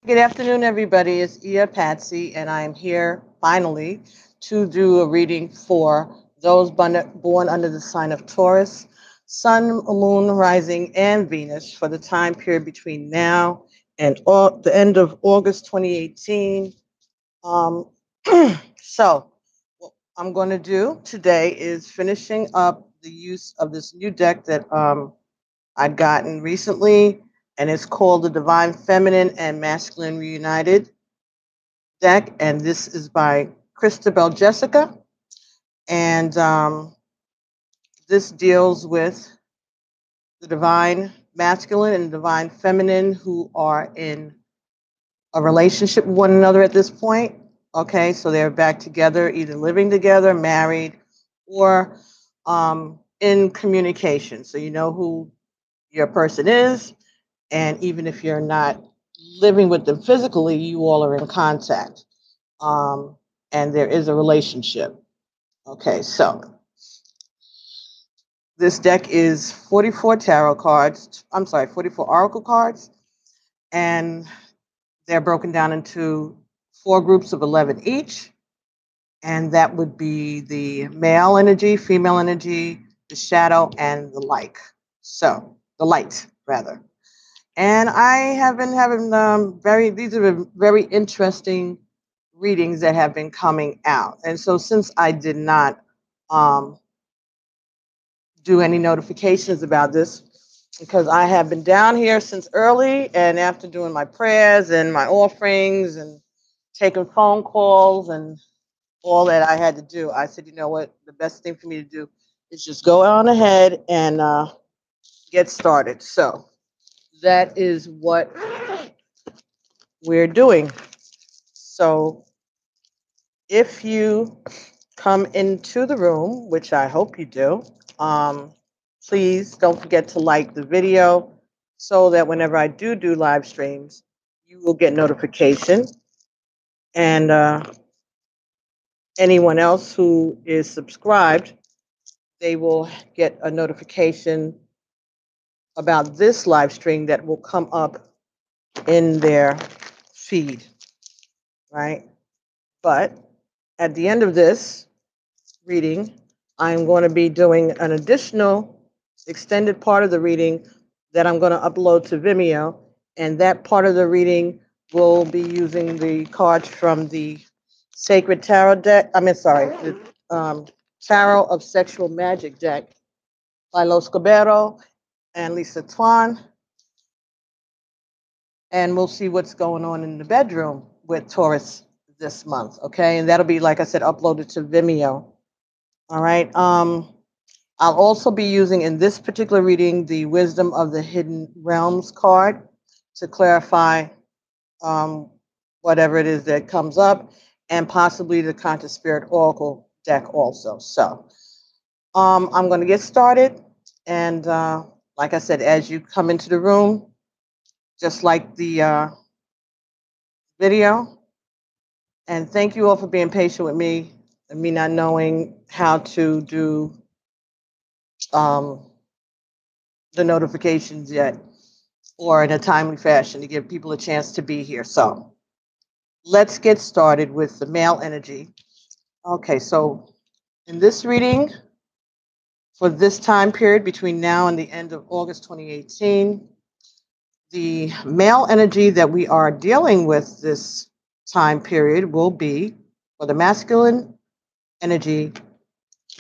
Good afternoon, everybody. It's Ia Patsy, and I am here finally to do a reading for those born under the sign of Taurus, Sun, Moon, Rising, and Venus for the time period between now and the end of August 2018. Um, so, what I'm going to do today is finishing up the use of this new deck that I'd gotten recently, and it's called the Divine Feminine and Masculine Reunited deck, and this is by Christabel Jessica. And this deals with the divine masculine and divine feminine who are in a relationship with one another at this point. Okay, so they're back together, either living together, married, or in communication. So you know who your person is, and even if you're not living with them physically, you all are in contact, um, and there is a relationship. Okay, so this deck is 44 tarot cards. I'm sorry, 44 oracle cards, and they're broken down into four groups of 11 each. And that would be the male energy, female energy, the shadow, and the like. So, the light, rather. And I have been having these are very interesting readings that have been coming out. And so, since I did not um, do any notifications about this because I have been down here since early, and after doing my prayers and my offerings and taking phone calls and all that I had to do, I said, you know what, the best thing for me to do is just go on ahead and get started. So that is what we're doing. So if you come into the room, which I hope you do, um, please don't forget to like the video so that whenever I do live streams, you will get notification. And anyone else who is subscribed, they will get a notification about this live stream that will come up in their feed, right? But at the end of this reading, I'm going to be doing an additional extended part of the reading that I'm going to upload to Vimeo. And that part of the reading will be using the cards from the Sacred Tarot deck. The Tarot of Sexual Magic deck by Los Cabero and Lisa Twan. And we'll see what's going on in the bedroom with Taurus this month. Okay. And that'll be, like I said, uploaded to Vimeo. All right. I'll also be using in this particular reading the Wisdom of the Hidden Realms card to clarify um, whatever it is that comes up, and possibly the Conscious Spirit Oracle deck also. So I'm going to get started. And like I said, as you come into the room, just like the video, and thank you all for being patient with me and me not knowing how to do um, the notifications yet, or in a timely fashion to give people a chance to be here. So let's get started with the male energy. Okay, so in this reading, for this time period between now and the end of August 2018, the male energy that we are dealing with this time period will be, for the masculine energy,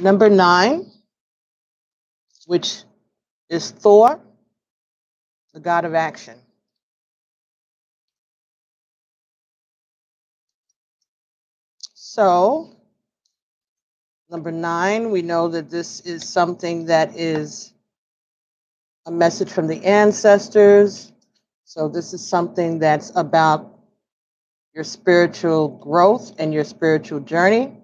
number 9, which is Thor, the god of action. So, number 9, we know that this is something that is a message from the ancestors. So, this is something that's about your spiritual growth and your spiritual journey.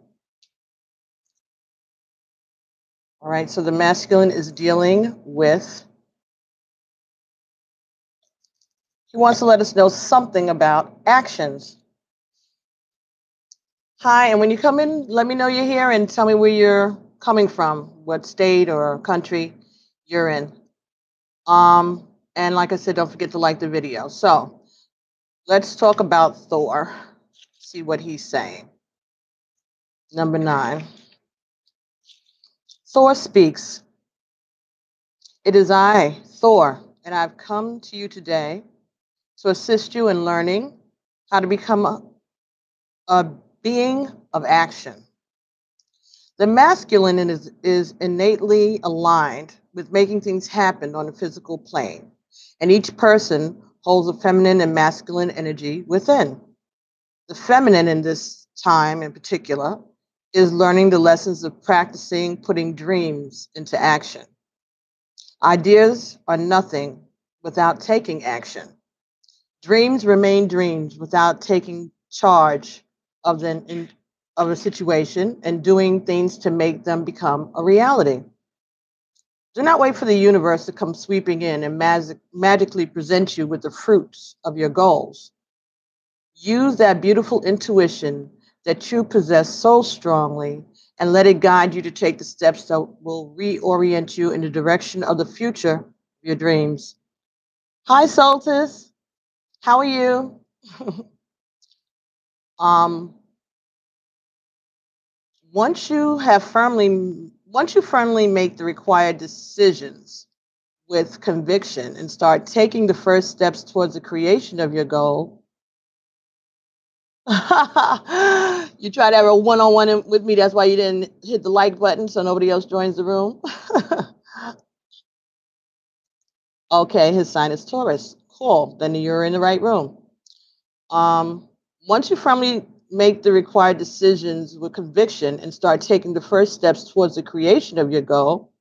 All right, so the masculine is dealing with, he wants to let us know something about actions. Hi, and when you come in, let me know you're here and tell me where you're coming from, what state or country you're in. And like I said, don't forget to like the video. So Let's talk about Thor. See what he's saying. Number 9. Thor speaks. It is I, Thor, and I've come to you today to assist you in learning how to become a being of action. The masculine is innately aligned with making things happen on a physical plane, and each person holds a feminine and masculine energy within. The feminine in this time in particular is learning the lessons of practicing putting dreams into action. Ideas are nothing without taking action. Dreams remain dreams without taking charge of of a situation and doing things to make them become a reality. Do not wait for the universe to come sweeping in and magically present you with the fruits of your goals. Use that beautiful intuition that you possess so strongly and let it guide you to take the steps that will reorient you in the direction of the future of your dreams. Hi, Soltis. How are you? um, once you firmly make the required decisions with conviction and start taking the first steps towards the creation of your goal, you try to have a one-on-one with me. That's why you didn't hit the like button so nobody else joins the room. Okay, his sign is Taurus. Cool. Then you're in the right room. Um, Once you firmly make the required decisions with conviction and start taking the first steps towards the creation of your goal,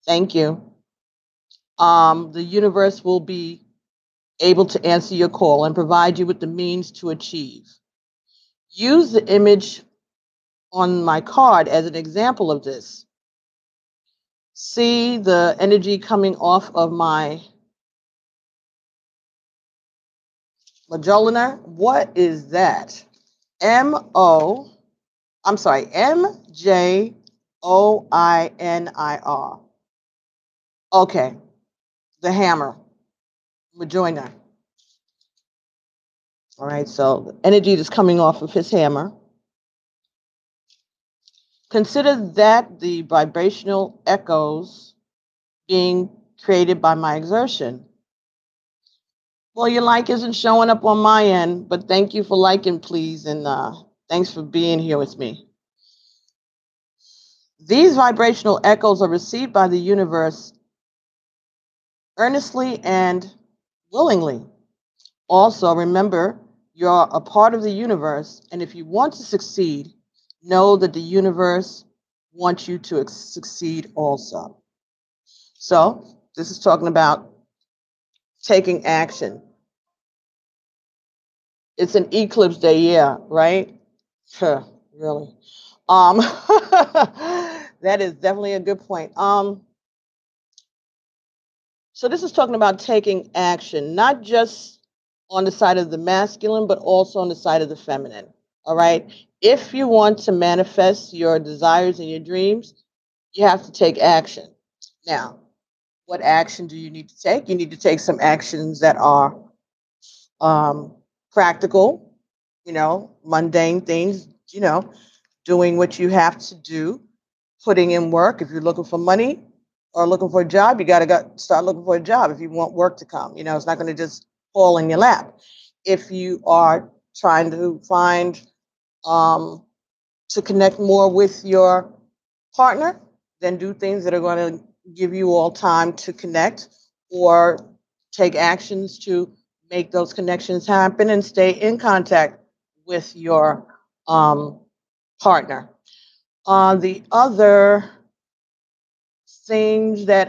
thank you. The universe will be able to answer your call and provide you with the means to achieve. Use the image on my card as an example of this. See the energy coming off of my Majolinar. What is that? M-O, I'm sorry, Mjoinir. Okay, the hammer, Majoiner. All right, so the energy that's coming off of his hammer. Consider that the vibrational echoes being created by my exertion. Well, your like isn't showing up on my end, but thank you for liking, please, and thanks for being here with me. These vibrational echoes are received by the universe earnestly and willingly. Also, remember, you're a part of the universe, and if you want to succeed, know that the universe wants you to succeed also. So, this is talking about taking action. It's an eclipse day, yeah, right? Huh, really? That is definitely a good point. So this is talking about taking action, not just on the side of the masculine, but also on the side of the feminine. All right. If you want to manifest your desires and your dreams, you have to take action. Now, what action do you need to take? You need to take some actions that are um, practical, mundane things, doing what you have to do, putting in work. If you're looking for money or looking for a job, you got to start looking for a job if you want work to come. It's not going to just fall in your lap. If you are trying to find um, to connect more with your partner, then do things that are going to give you all time to connect or take actions to make those connections happen and stay in contact with your partner. The other things that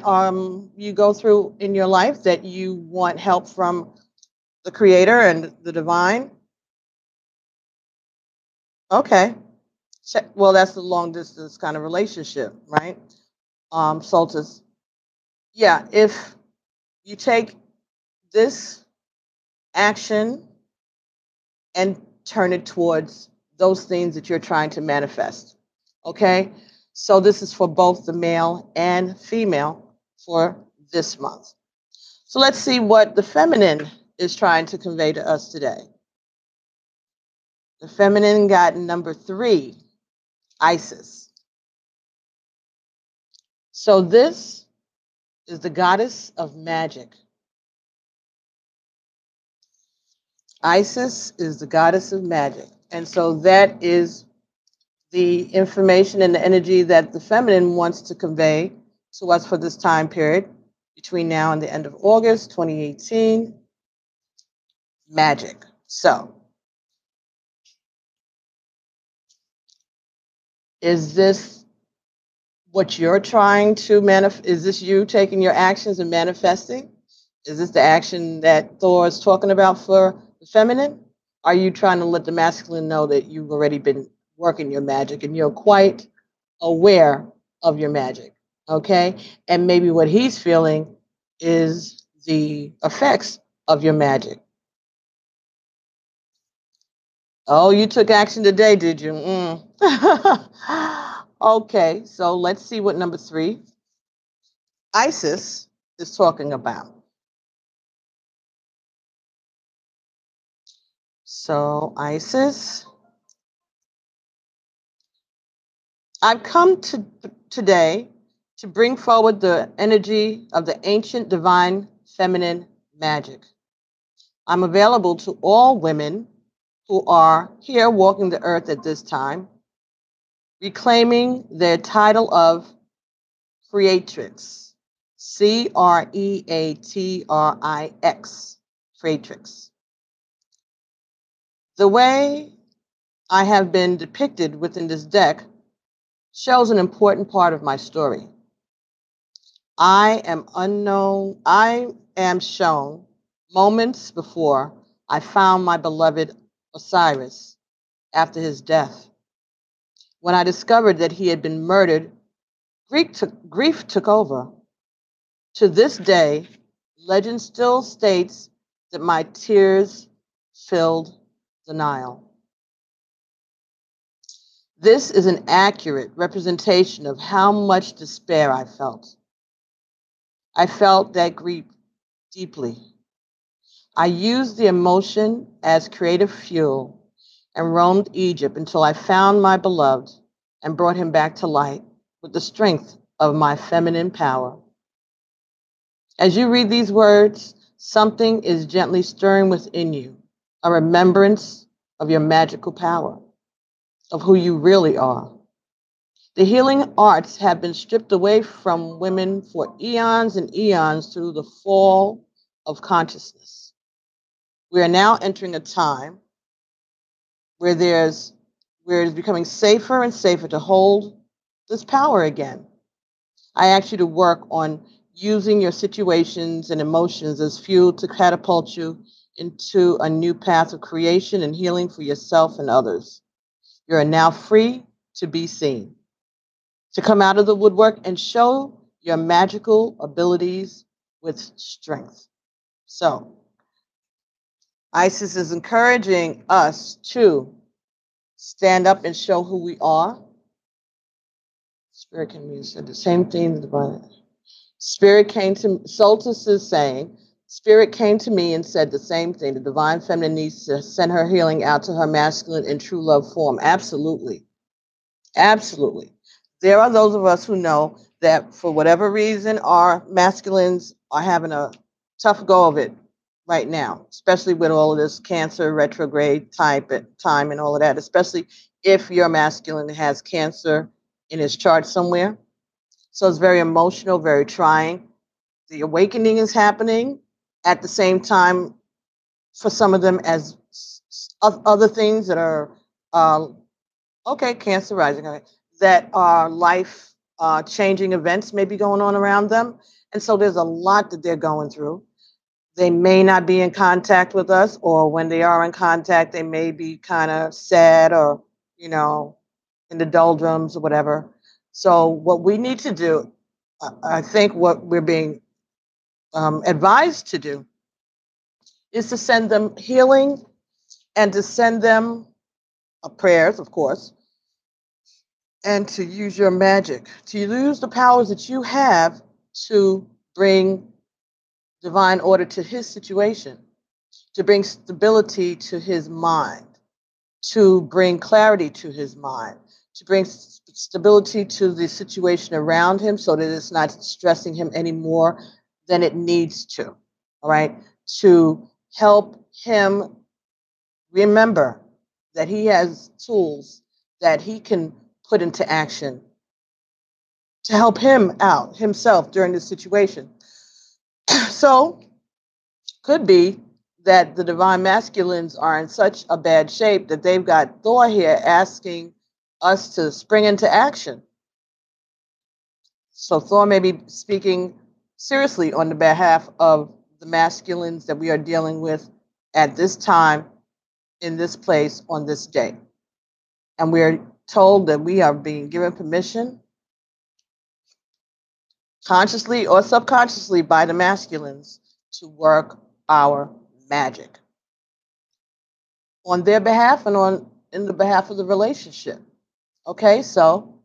you go through in your life that you want help from the creator and the divine. Okay. Well, that's the long distance kind of relationship, right? Soltis. Yeah, if you take this action and turn it towards those things that you're trying to manifest. Okay? So this is for both the male and female for this month. So let's see what the feminine is trying to convey to us today? The feminine got number 3, Isis. So this is the goddess of magic. Isis is the goddess of magic. And so that is the information and the energy that the feminine wants to convey to us for this time period between now and the end of August 2018. Magic. So, is this what you're trying to manifest? Is this you taking your actions and manifesting? Is this the action that Thor is talking about for the feminine? Are you trying to let the masculine know that you've already been working your magic and you're quite aware of your magic? Okay. And maybe what he's feeling is the effects of your magic. Oh, you took action today, did you? Okay, so let's see what number 3, Isis, is talking about. So, Isis, I've come to today to bring forward the energy of the ancient divine feminine magic. I'm available to all women who are here walking the earth at this time, reclaiming their title of creatrix. Creatrix. Creatrix. The way I have been depicted within this deck shows an important part of my story. I am shown moments before I found my beloved Osiris after his death. When I discovered that he had been murdered, grief took over. To this day, legend still states that my tears filled the Nile. This is an accurate representation of how much despair I felt. I felt that grief deeply. I used the emotion as creative fuel and roamed Egypt until I found my beloved and brought him back to light with the strength of my feminine power. As you read these words, something is gently stirring within you, a remembrance of your magical power, of who you really are. The healing arts have been stripped away from women for eons and eons through the fall of consciousness. We are now entering a time where where it's becoming safer and safer to hold this power again. I ask you to work on using your situations and emotions as fuel to catapult you into a new path of creation and healing for yourself and others. You are now free to be seen, to come out of the woodwork and show your magical abilities with strength. So, Isis is encouraging us to stand up and show who we are. Spirit came to me and said the same thing. Spirit came to Solstice is saying, Spirit came to me and said the same thing. The divine feminine needs to send her healing out to her masculine in true love form. Absolutely. Absolutely. There are those of us who know that for whatever reason, our masculines are having a tough go of it right now, especially with all of this Cancer retrograde time and all of that, especially if your masculine has Cancer in his chart somewhere. So it's very emotional, very trying. The awakening is happening at the same time for some of them as other things that are Cancer rising, okay, that are life changing events may be going on around them. And so there's a lot that they're going through. They may not be in contact with us, or when they are in contact, they may be kind of sad or, in the doldrums or whatever. So what we need to do, I think what we're being advised to do is to send them healing and to send them prayers, of course, and to use your magic, to use the powers that you have to bring divine order to his situation. to bring stability to his mind, to bring clarity to his mind, to bring stability to the situation around him so that it's not stressing him any more than it needs to. All right. To help him remember that he has tools that he can put into action to help him out himself during this situation. So, could be that the divine masculines are in such a bad shape that they've got Thor here asking us to spring into action. So Thor may be speaking seriously on the behalf of the masculines that we are dealing with at this time, in this place, on this day. And we are told that we are being given permission, consciously or subconsciously, by the masculines to work our magic on their behalf and on in the behalf of the relationship. Okay, so,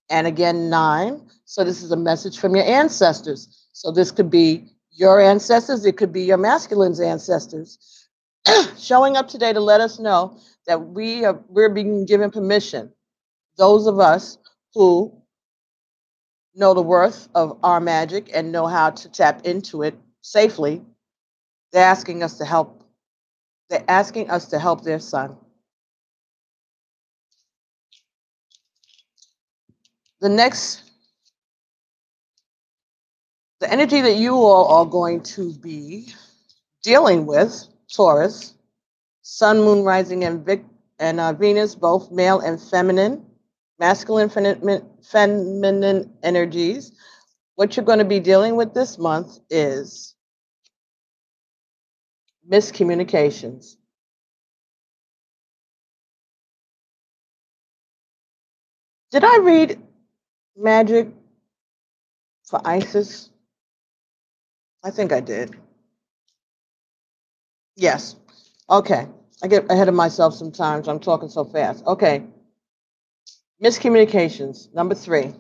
and again, 9. So this is a message from your ancestors. So this could be your ancestors, it could be your masculine's ancestors showing up today to let us know that we're being given permission. Those of us who know the worth of our magic and know how to tap into it safely, they're asking us to help. They're asking us to help their son. The energy that you all are going to be dealing with, Taurus, Sun, Moon, Rising, and Venus, both male and feminine, masculine, feminine energies. What you're going to be dealing with this month is miscommunications. Did I read magic for Isis? I think I did. Yes. Okay. I get ahead of myself sometimes. I'm talking so fast. Okay. Miscommunications. Number 3.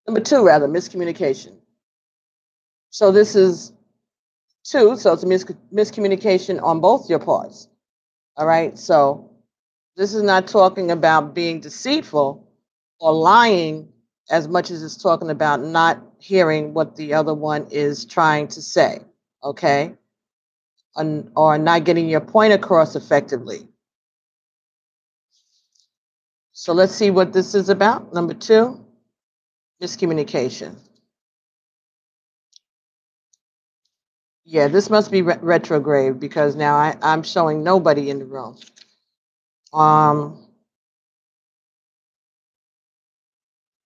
Number 2, rather, miscommunication. So this is 2. So it's a miscommunication on both your parts. All right. So this is not talking about being deceitful or lying as much as it's talking about not hearing what the other one is trying to say. Okay. Or not getting your point across effectively. So let's see what this is about. Number 2, miscommunication. Yeah, this must be retrograde because now I'm showing nobody in the room.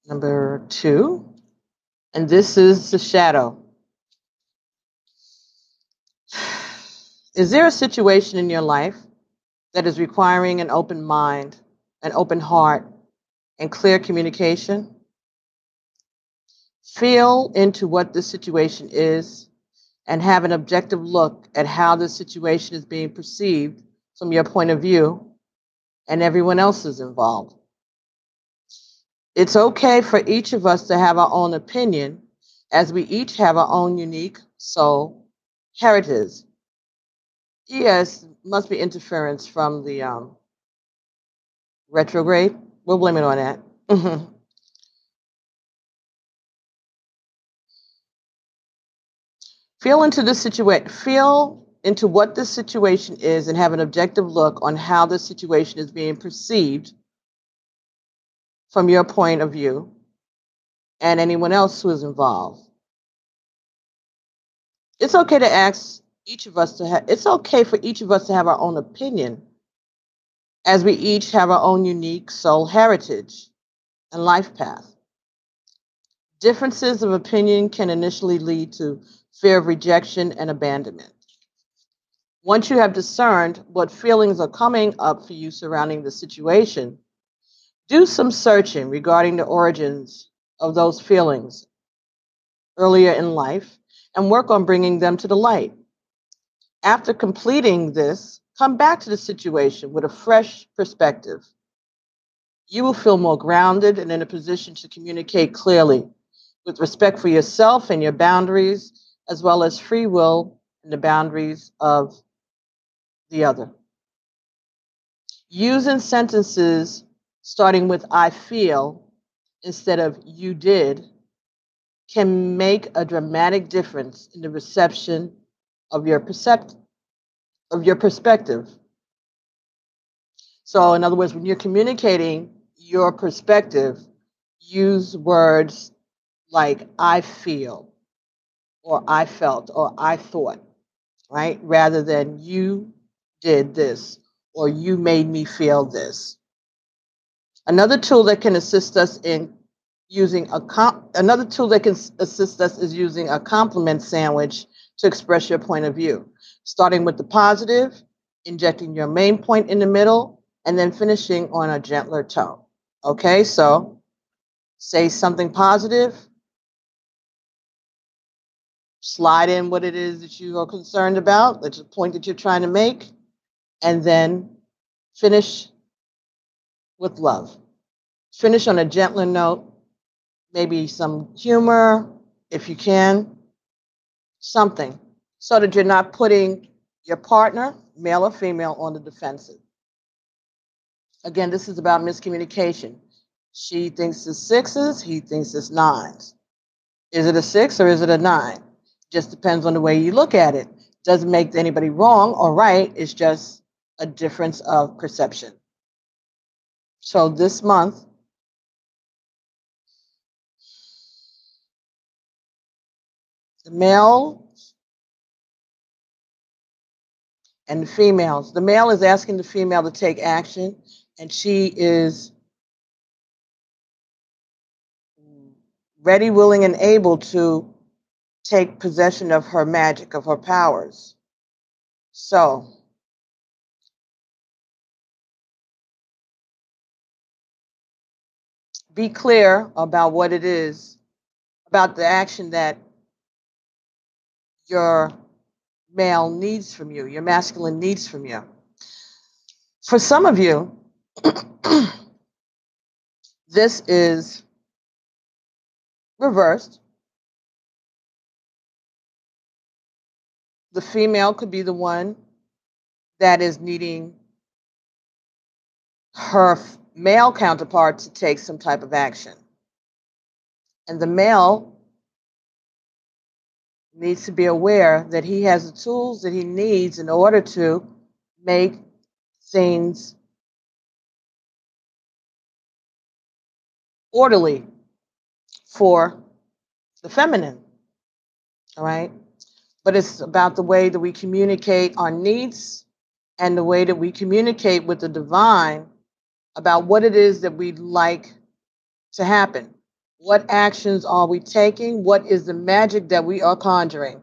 Number 2, and this is the shadow. Is there a situation in your life that is requiring an open mind, an open heart, and clear communication? Feel into what this situation is and have an objective look at how this situation is being perceived from your point of view and everyone else's involved. It's okay for each of us to have our own opinion, as we each have our own unique soul heritage. Yes, must be interference from the retrograde. We'll blame it on that. Feel into this situation. Feel into what this situation is and have an objective look on how this situation is being perceived from your point of view and anyone else who is involved. It's okay to ask each of us to have, it's okay for each of us to have our own opinion, as we each have our own unique soul heritage and life path. Differences of opinion can initially lead to fear of rejection and abandonment. Once you have discerned what feelings are coming up for you surrounding the situation, do some searching regarding the origins of those feelings earlier in life and work on bringing them to the light. After completing this, come back to the situation with a fresh perspective. You will feel more grounded and in a position to communicate clearly with respect for yourself and your boundaries, as well as free will and the boundaries of the other. Using sentences starting with I feel instead of you did can make a dramatic difference in the reception of your perspective. So in other words, when you're communicating your perspective, use words like I feel or I felt or I thought, right? Rather than you did this or you made me feel this. Another tool that can assist us in using another tool that can assist us is using a compliment sandwich to express your point of view, starting with the positive, injecting your main point in the middle, and then finishing on a gentler tone. Okay, so say something positive, slide in what it is that you are concerned about, that's the point that you're trying to make, and then finish with love. Finish on a gentler note, maybe some humor, if you can, something, so that you're not putting your partner, male or female, on the defensive. Again, this is about miscommunication. She thinks it's sixes, he thinks it's nines. Is it a six or is it a nine? Just depends on the way you look at it. Doesn't make anybody wrong or right, it's just a difference of perception. So this month, the male and the females. The male is asking the female to take action, and she is ready, willing, and able to take possession of her magic, of her powers. So, be clear about what it is, about the action that your male needs from you, your masculine needs from you. For some of you, this is reversed. The female could be the one that is needing her male counterpart to take some type of action. And the male needs to be aware that he has the tools that he needs in order to make things orderly for the feminine. All right. But it's about the way that we communicate our needs and the way that we communicate with the divine about what it is that we'd like to happen. What actions are we taking? What is the magic that we are conjuring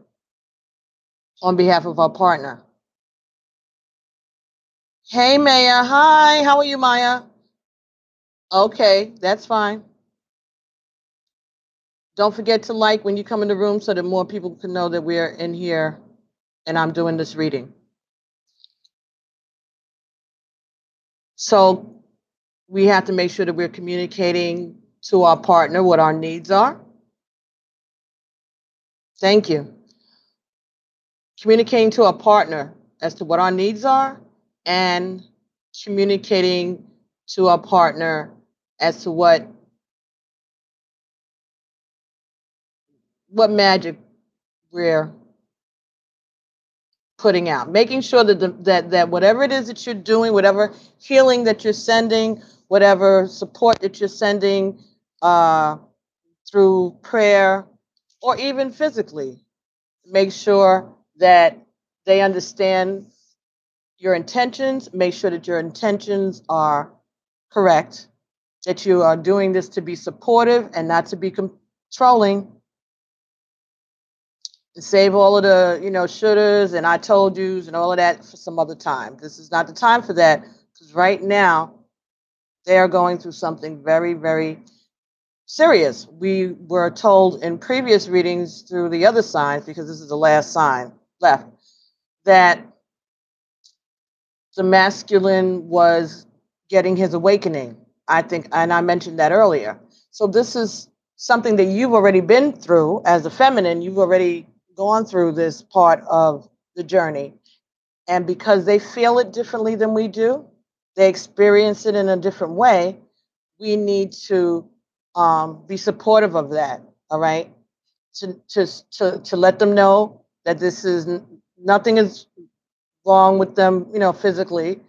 on behalf of our partner? Hey, Maya. Hi. How are you, Maya? Okay, that's fine. Don't forget to like when you come in the room so that more people can know that we're in here and I'm doing this reading. So we have to make sure that we're communicating to our partner what our needs are. Thank you. Communicating to our partner as to what our needs are and communicating to our partner as to what magic we're putting out, making sure that that whatever it is that you're doing, whatever healing that you're sending, whatever support that you're sending through prayer or even physically, make sure that they understand your intentions, make sure that your intentions are correct, that you are doing this to be supportive and not to be controlling. Save all of the, shouldas and I told yous and all of that for some other time. This is not the time for that because right now they are going through something very, very serious. We were told in previous readings through the other signs, because this is the last sign left, that the masculine was getting his awakening, I think, and I mentioned that earlier. So this is something that you've already been through as a feminine. You've already gone through this part of the journey. And because they feel it differently than we do, they experience it in a different way, we need to be supportive of that. All right. To let them know that this is nothing is wrong with them, physically.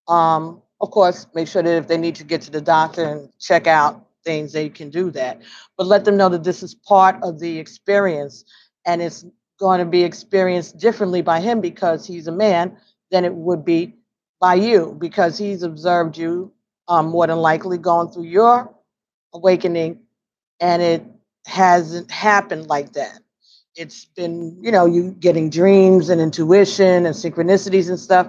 Of course, make sure that if they need to get to the doctor and check out things, they can do that. But let them know that this is part of the experience, and it's going to be experienced differently by him because he's a man than it would be by you because he's observed you more than likely going through your awakening, and it hasn't happened like that. It's been, you getting dreams and intuition and synchronicities and stuff.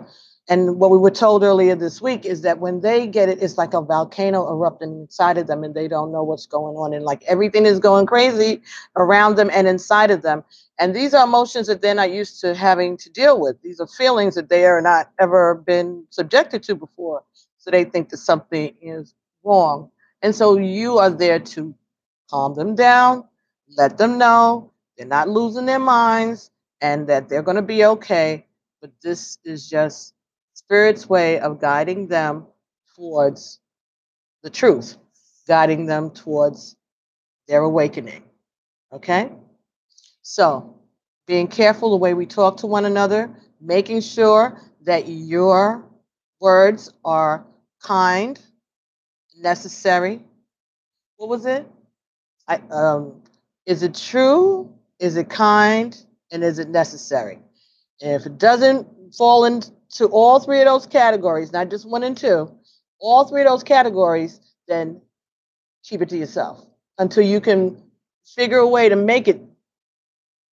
And what we were told earlier this week is that when they get it, it's like a volcano erupting inside of them and they don't know what's going on. And like everything is going crazy around them and inside of them. And these are emotions that they're not used to having to deal with. These are feelings that they are not ever been subjected to before. So they think that something is wrong. And so you are there to calm them down, let them know they're not losing their minds and that they're going to be okay. But this is just Spirit's way of guiding them towards the truth, guiding them towards their awakening. Okay? So, being careful the way we talk to one another, making sure that your words are kind, necessary. What was it? I, is it true? Is it kind? And is it necessary? And if it doesn't fall into all three of those categories, not just one and two, all three of those categories, then keep it to yourself until you can figure a way to make it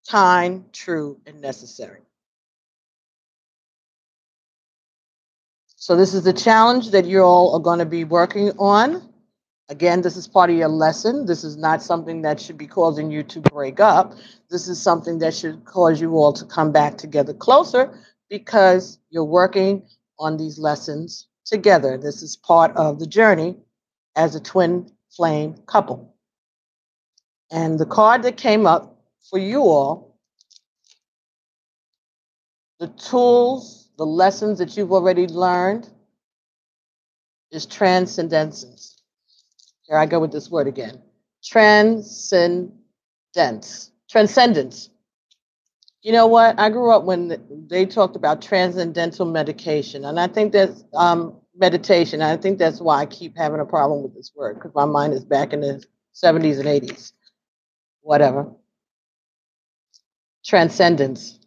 kind, true, and necessary. So this is the challenge that you all are going to be working on. Again, this is part of your lesson. This is not something that should be causing you to break up. This is something that should cause you all to come back together closer because you're working on these lessons together. This is part of the journey as a twin flame couple. And the card that came up for you all, the tools, the lessons that you've already learned, is transcendence. Here I go with this word again. Transcendence. Transcendence. You know what? I grew up when they talked about transcendental medication, and I think that's meditation. I think that's why I keep having a problem with this word because my mind is back in the 70s and 80s. Whatever. Transcendence.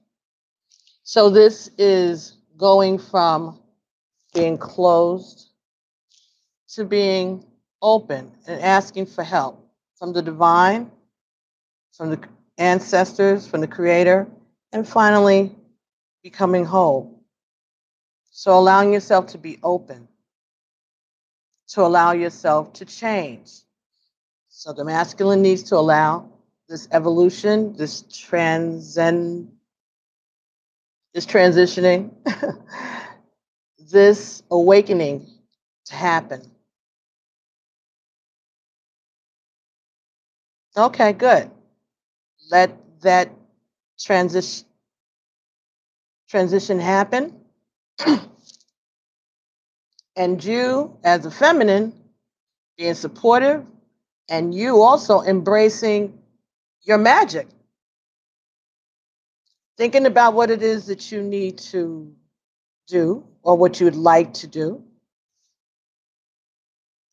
So this is going from being closed to being open and asking for help from the divine, from the ancestors, from the creator, and finally becoming whole. So allowing yourself to be open, to allow yourself to change. So the masculine needs to allow this evolution, this transitioning, this awakening to happen. Okay, good. Let that transition happen. And you, as a feminine, being supportive, and you also embracing your magic. Thinking about what it is that you need to do or what you would like to do.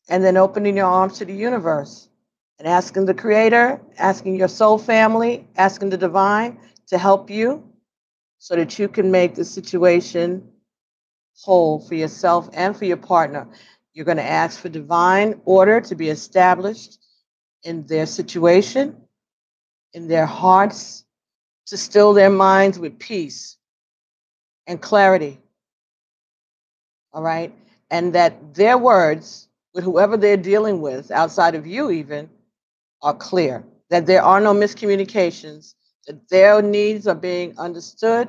And then opening your arms to the universe and asking the creator, asking your soul family, asking the divine to help you so that you can make the situation whole for yourself and for your partner. You're going to ask for divine order to be established in their situation, in their hearts, to still their minds with peace and clarity. All right? And that their words, with whoever they're dealing with, outside of you even, are clear. That there are no miscommunications, that their needs are being understood,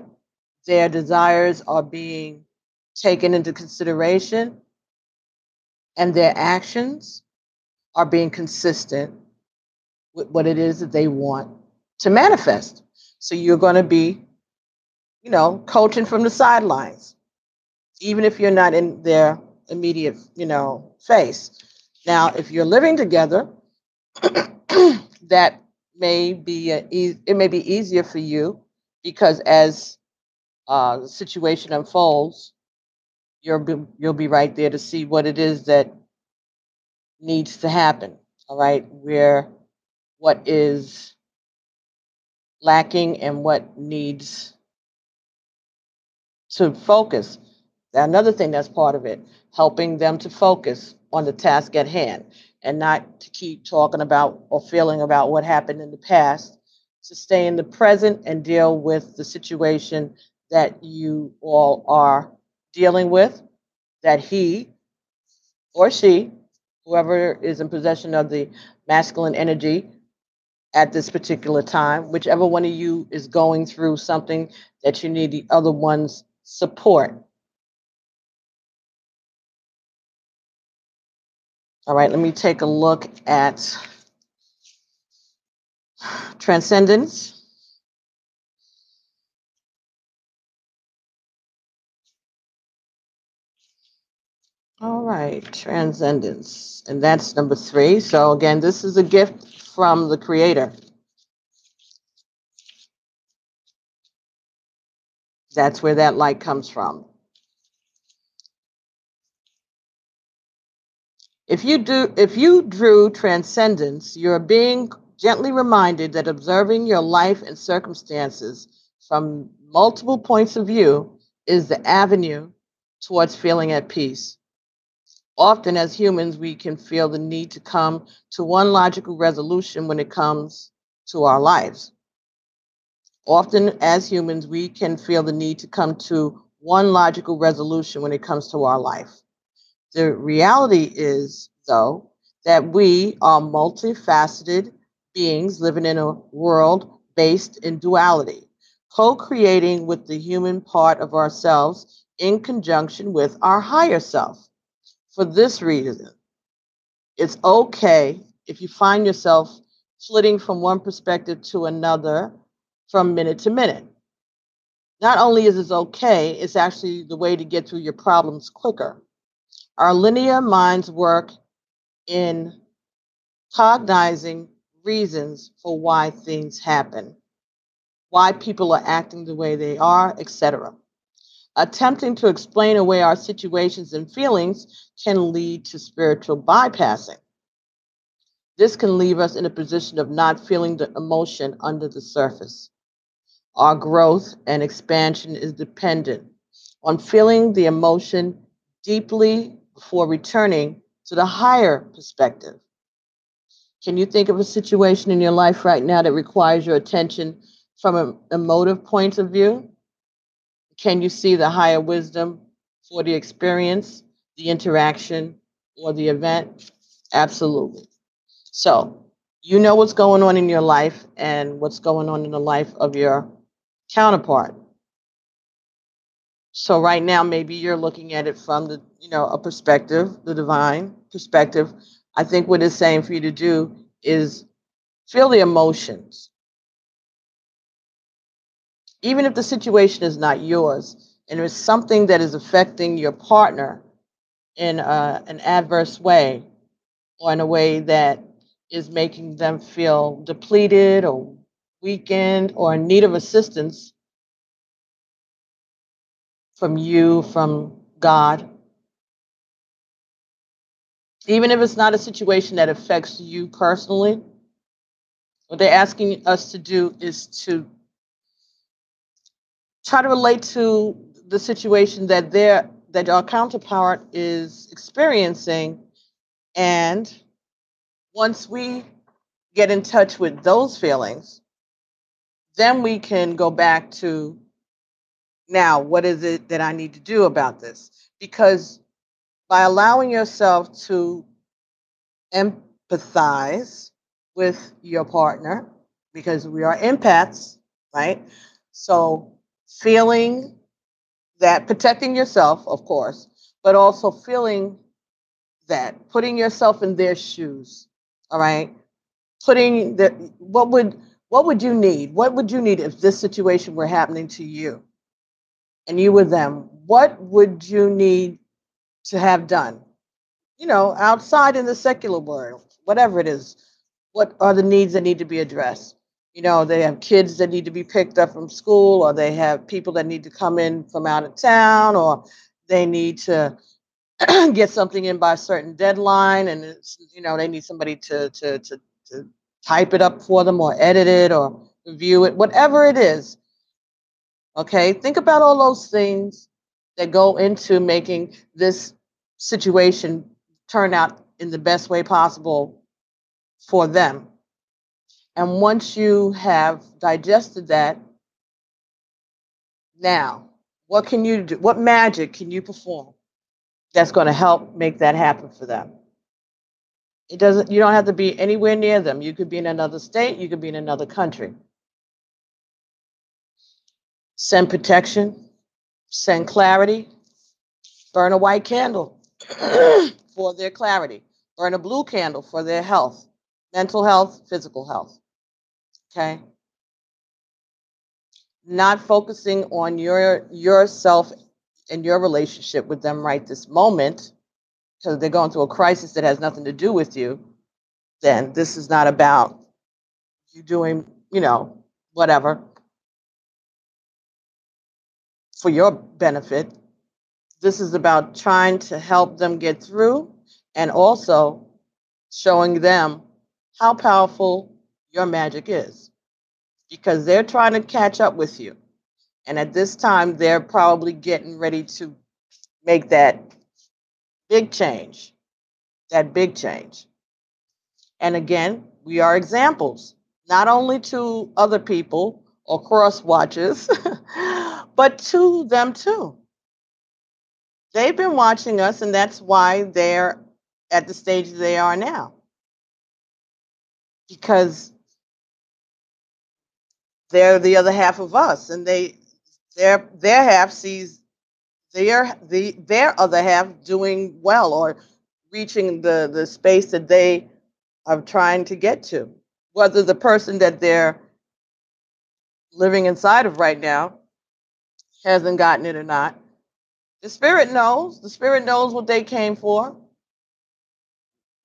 their desires are being taken into consideration, and their actions are being consistent with what it is that they want to manifest. So you're going to be coaching from the sidelines, even if you're not in their immediate, face. Now, if you're living together, that it may be easier for you because as the situation unfolds, you'll be right there to see what it is that needs to happen. All right, where what is lacking and what needs to focus. Another thing that's part of it, helping them to focus on the task at hand and not to keep talking about or feeling about what happened in the past, to stay in the present and deal with the situation that you all are dealing with, that he or she, whoever is in possession of the masculine energy at this particular time, whichever one of you is going through something that you need the other one's support. All right, let me take a look at transcendence. All right, transcendence. And that's number 3. So, again, this is a gift from the Creator. That's where that light comes from. If you drew transcendence, you're being gently reminded that observing your life and circumstances from multiple points of view is the avenue towards feeling at peace. Often, as humans, we can feel the need to come to one logical resolution when it comes to our lives. Often, as humans, we can feel the need to come to one logical resolution when it comes to our life. The reality is, though, that we are multifaceted beings living in a world based in duality, co creating with the human part of ourselves in conjunction with our higher self. For this reason, it's okay if you find yourself flitting from one perspective to another from minute to minute. Not only is it okay, it's actually the way to get through your problems quicker. Our linear minds work in cognizing reasons for why things happen, why people are acting the way they are, etc. Attempting to explain away our situations and feelings can lead to spiritual bypassing. This can leave us in a position of not feeling the emotion under the surface. Our growth and expansion is dependent on feeling the emotion deeply before returning to the higher perspective. Can you think of a situation in your life right now that requires your attention from an emotive point of view? Can you see the higher wisdom for the experience, the interaction, or the event? Absolutely. So, you know what's going on in your life and what's going on in the life of your counterpart. So right now, maybe you're looking at it from a perspective, the divine perspective. I think what it's saying for you to do is feel the emotions, even if the situation is not yours, and there's something that is affecting your partner in an adverse way, or in a way that is making them feel depleted or weakened or in need of assistance from you, from God. Even if it's not a situation that affects you personally, what they're asking us to do is to try to relate to the situation that our counterpart is experiencing. And once we get in touch with those feelings, then we can go back to, now, what is it that I need to do about this? Because by allowing yourself to empathize with your partner, because we are empaths, right? So feeling that, protecting yourself, of course, but also feeling that, putting yourself in their shoes, all right? Putting the what would you need? What would you need if this situation were happening to you? and you were them, what would you need to have done? Outside in the secular world, whatever it is, what are the needs that need to be addressed? They have kids that need to be picked up from school, or they have people that need to come in from out of town, or they need to get something in by a certain deadline, and they need somebody to type it up for them, or edit it, or review it, whatever it is. Okay, think about all those things that go into making this situation turn out in the best way possible for them. And once you have digested that, now, what can you do? What magic can you perform that's going to help make that happen for them? You don't have to be anywhere near them. You could be in another state, you could be in another country. Send protection, send clarity, burn a white candle for their clarity, burn a blue candle for their health, mental health, physical health. Okay? Not focusing on yourself and your relationship with them right this moment, because they're going through a crisis that has nothing to do with you, then this is not about you doing, whatever for your benefit. This is about trying to help them get through, and also showing them how powerful your magic is, because they're trying to catch up with you. And at this time, they're probably getting ready to make big change, that big change. And again, we are examples, not only to other people or cross watchers, but to them too. They've been watching us, and that's why they're at the stage they are now. Because they're the other half of us, and their half sees their other half doing well, or reaching the space that they are trying to get to. Whether the person that they're living inside of right now hasn't gotten it or not, the spirit knows. The spirit knows what they came for.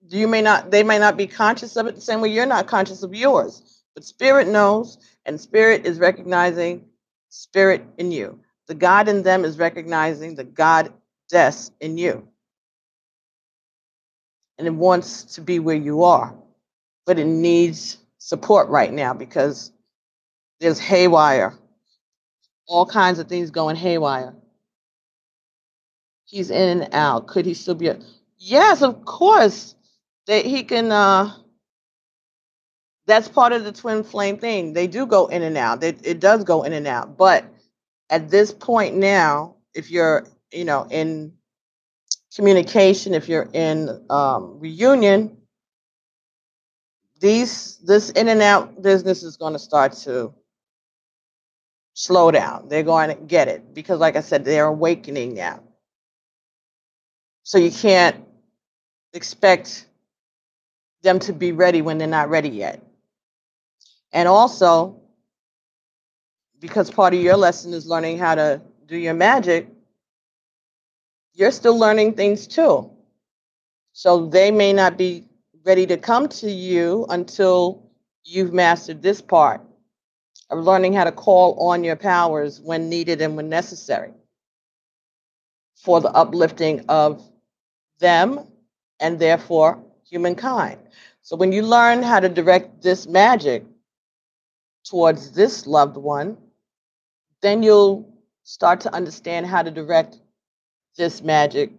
They may not be conscious of it the same way you're not conscious of yours, but spirit knows, and spirit is recognizing spirit in you. The God in them is recognizing the goddess in you, and it wants to be where you are, but it needs support right now because there's haywire, all kinds of things going haywire. He's in and out. Could he still be Yes, of course. That he can That's part of the twin flame thing. They do go in and out. It does go in and out. But at this point now, if you're, in communication, if you're in reunion, this in and out business is going to start to slow down. They're going to get it because, like I said, they're awakening now. So you can't expect them to be ready when they're not ready yet. And also, because part of your lesson is learning how to do your magic, you're still learning things too. So they may not be ready to come to you until you've mastered this part of learning how to call on your powers when needed and when necessary for the uplifting of them and therefore humankind. So when you learn how to direct this magic towards this loved one, then you'll start to understand how to direct this magic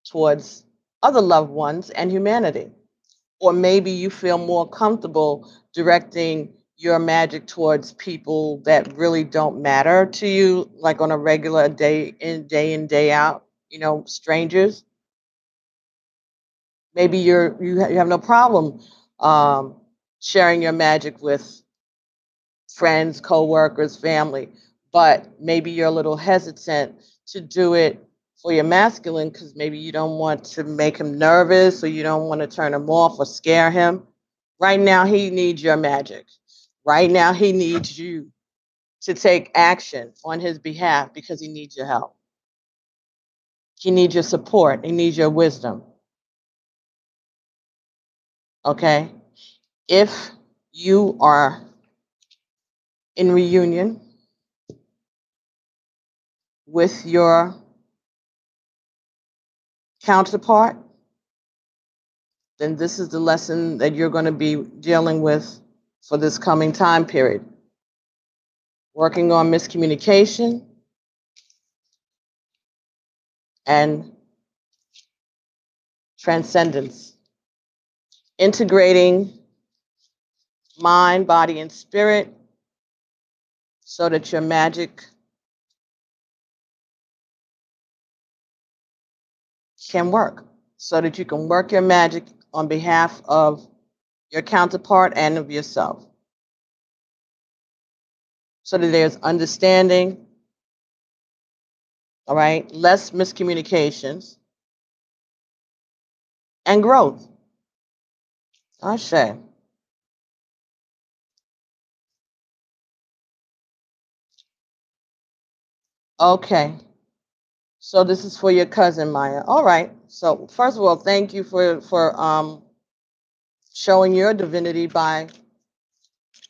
towards other loved ones and humanity. Or maybe you feel more comfortable directing your magic towards people that really don't matter to you, like on a regular day in, day out, strangers. Maybe you have no problem um, sharing your magic with friends, coworkers, family, but maybe you're a little hesitant to do it for your masculine because maybe you don't want to make him nervous or you don't want to turn him off or scare him. Right now, he needs your magic. Right now, he needs you to take action on his behalf because he needs your help. He needs your support. He needs your wisdom. Okay? If you are in reunion with your counterpart, then this is the lesson that you're going to be dealing with for this coming time period. Working on miscommunication and transcendence. Integrating mind, body, and spirit so that your magic can work, so that you can work your magic on behalf of your counterpart and of yourself. So that there's understanding, all right, less miscommunications, and growth. Ashe. Okay. So this is for your cousin Maya. All right. So first of all, thank you for showing your divinity by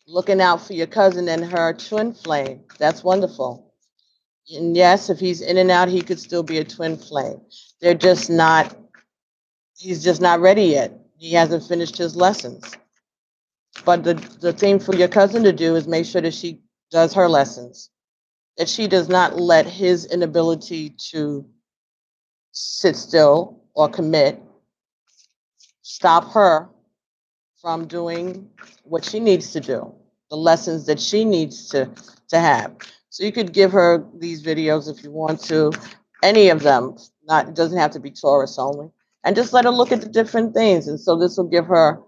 looking out for your cousin and her twin flame. That's wonderful. And yes, if he's in and out, he could still be a twin flame. They're just not, he's just not ready yet. He hasn't finished his lessons. But the thing for your cousin to do is make sure that she does her lessons, that she does not let his inability to sit still or commit stop her from doing what she needs to do, the lessons that she needs to have. So you could give her these videos if you want to, any of them. Not, it doesn't have to be Taurus only, and just let her look at the different things. And so this will give her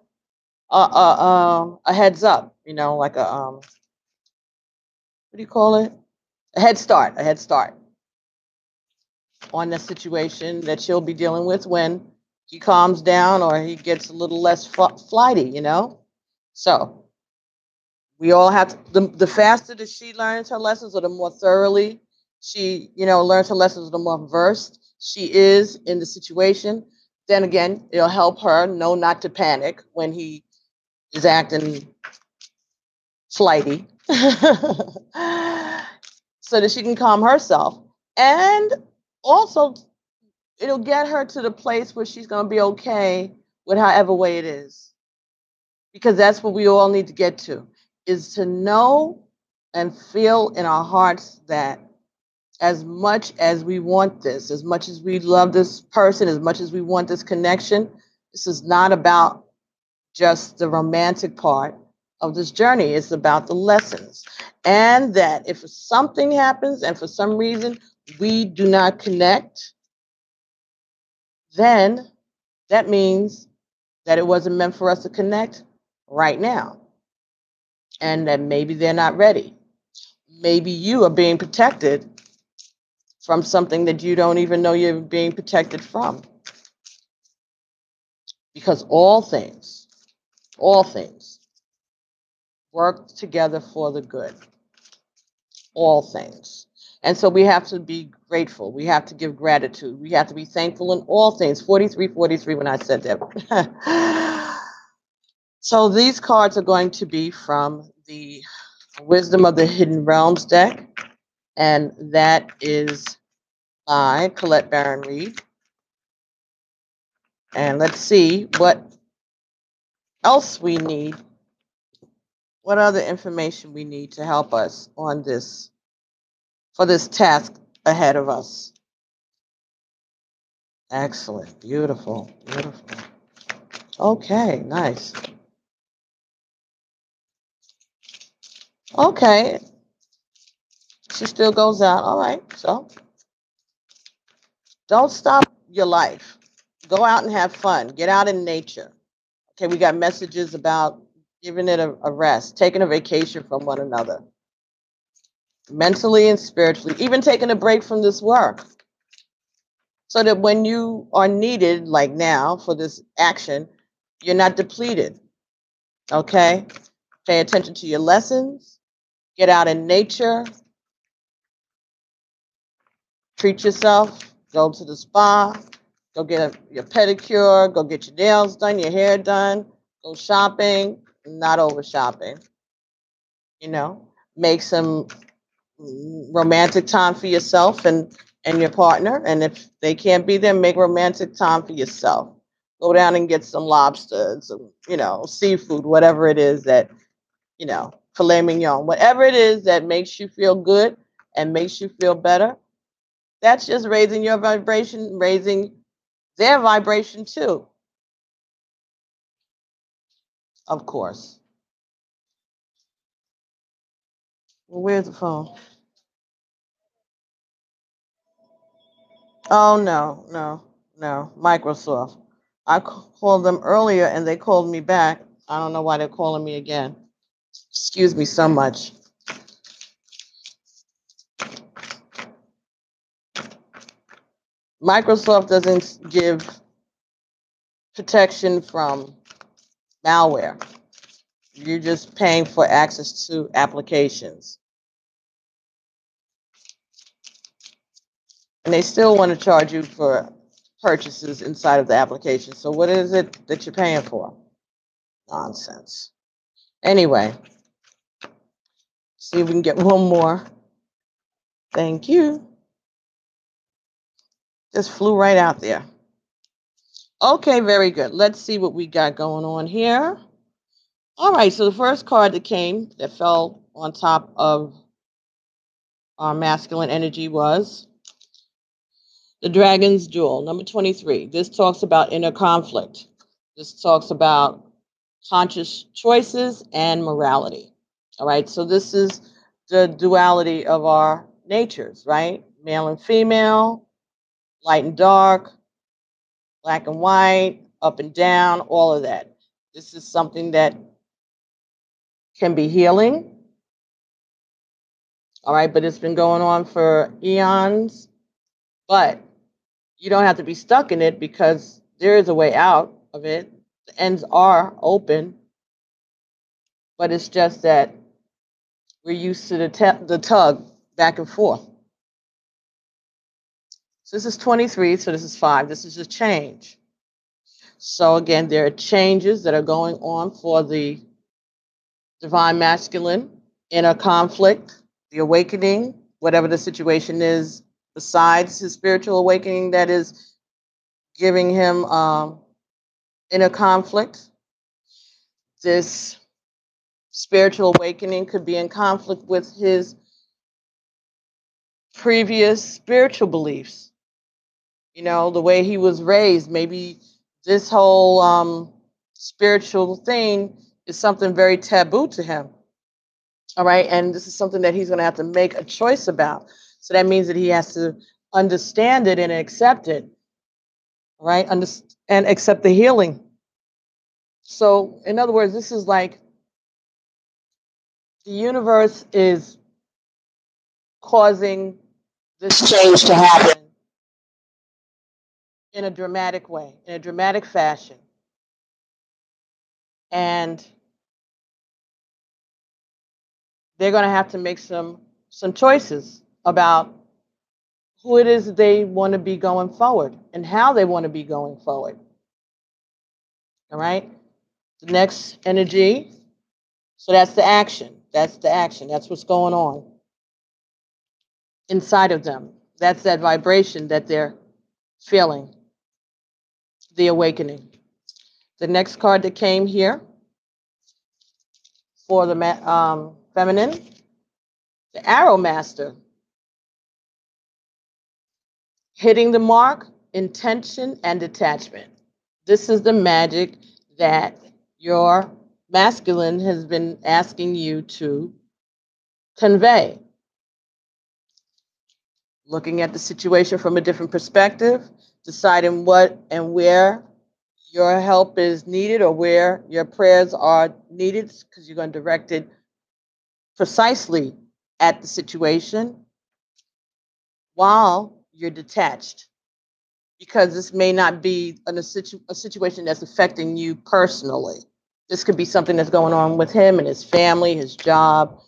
a heads up, you know, like a what do you call it? A head start on the situation that she'll be dealing with when he calms down or he gets a little less flighty, you know. So we all have to, the faster that she learns her lessons or the more thoroughly she, you know, learns her lessons, the more versed she is in the situation, then again, it'll help her know not to panic when he is acting flighty. So that she can calm herself. And also it'll get her to the place where she's going to be okay with however way it is. Because that's what we all need to get to, is to know and feel in our hearts that as much as we want this, as much as we love this person, as much as we want this connection, this is not about just the romantic part of this journey. It's about the lessons. And that if something happens and for some reason we do not connect, then that means that it wasn't meant for us to connect right now. And that maybe they're not ready. Maybe you are being protected from something that you don't even know you're being protected from. Because all things work together for the good. All things. And so we have to be grateful. We have to give gratitude. We have to be thankful in all things. 43 when I said that. So these cards are going to be from the Wisdom of the Hidden Realms deck. And that is by Colette Baron Reed. And let's see what else we need. What other information we need to help us on this, for this task ahead of us. Excellent. Beautiful. Beautiful. Okay, nice. Okay. She still goes out. All right. So don't stop your life. Go out and have fun. Get out in nature. Okay, we got messages about giving it a rest, taking a vacation from one another, mentally and spiritually, even taking a break from this work. So that when you are needed, like now, for this action, you're not depleted. Okay? Pay attention to your lessons. Get out in nature, treat yourself, go to the spa, go get your pedicure, go get your nails done, your hair done, go shopping, not over shopping, you know, make some romantic time for yourself and your partner. And if they can't be there, make romantic time for yourself. Go down and get some lobster, some, seafood, whatever it is that, filet mignon, whatever it is that makes you feel good and makes you feel better. That's just raising your vibration, raising their vibration too, of course. Well, where's the phone? Oh, no, no, no. Microsoft. I called them earlier and they called me back. I don't know why they're calling me again. Excuse me so much. Microsoft doesn't give protection from malware. You're just paying for access to applications. And they still want to charge you for purchases inside of the application. So what is it that you're paying for? Nonsense. Anyway, see if we can get one more. Thank you. Just flew right out there. Okay, very good. Let's see what we got going on here. All right, so the first card that fell on top of our masculine energy was the Dragon's Jewel, number 23. This talks about inner conflict. This talks about conscious choices and morality. All right, so this is the duality of our natures, right? Male and female, light and dark, black and white, up and down, all of that. This is something that can be healing. All right, but it's been going on for eons. But you don't have to be stuck in it because there is a way out of it. The ends are open, but it's just that we're used to the tug back and forth. So this is 23, so this is 5. This is a change. So again, there are changes that are going on for the divine masculine, inner conflict, the awakening, whatever the situation is besides his spiritual awakening that is giving him inner conflict. This spiritual awakening could be in conflict with his previous spiritual beliefs. The way he was raised. Maybe this whole spiritual thing is something very taboo to him. All right. And this is something that he's going to have to make a choice about. So that means that he has to understand it and accept it. All right. And accept the healing. So, in other words, this is like the universe is causing this change to happen in a dramatic way, in a dramatic fashion. And they're going to have to make some choices about who it is that they want to be going forward and how they want to be going forward. All right. The next energy. So that's the action. That's the action. That's what's going on inside of them. That's that vibration that they're feeling, the awakening. The next card that came here for the feminine, the Arrow Master. Hitting the mark, intention, and detachment. This is the magic that your masculine has been asking you to convey. Looking at the situation from a different perspective, deciding what and where your help is needed or where your prayers are needed, because you're going to direct it precisely at the situation while you're detached. Because this may not be a situation that's affecting you personally. This could be something that's going on with him and his family, his job,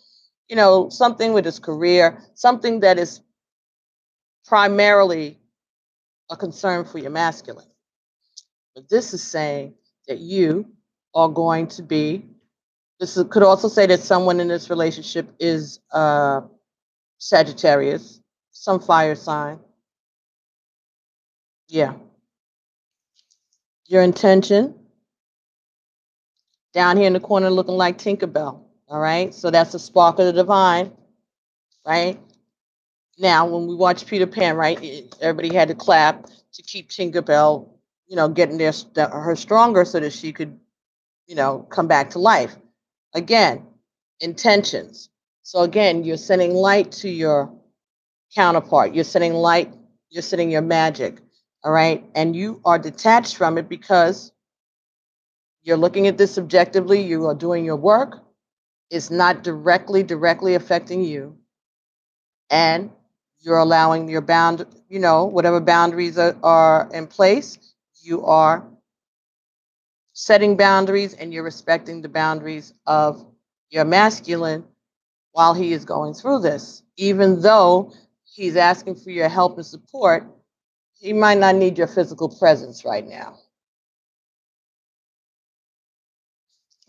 something with his career, something that is primarily a concern for your masculine. But this is saying that you are going to be, could also say that someone in this relationship is Sagittarius, some fire sign. Yeah. Your intention, down here in the corner looking like Tinkerbell. All right. So that's the spark of the divine, right? Now, when we watch Peter Pan, right, everybody had to clap to keep Tinkerbell, getting her stronger so that she could, come back to life. Again, intentions. So again, you're sending light to your counterpart. You're sending light. You're sending your magic. All right, and you are detached from it because you're looking at this objectively. You are doing your work. It's not directly affecting you, and you're allowing your whatever boundaries are in place. You are setting boundaries, and you're respecting the boundaries of your masculine while he is going through this. Even though he's asking for your help and support, he might not need your physical presence right now.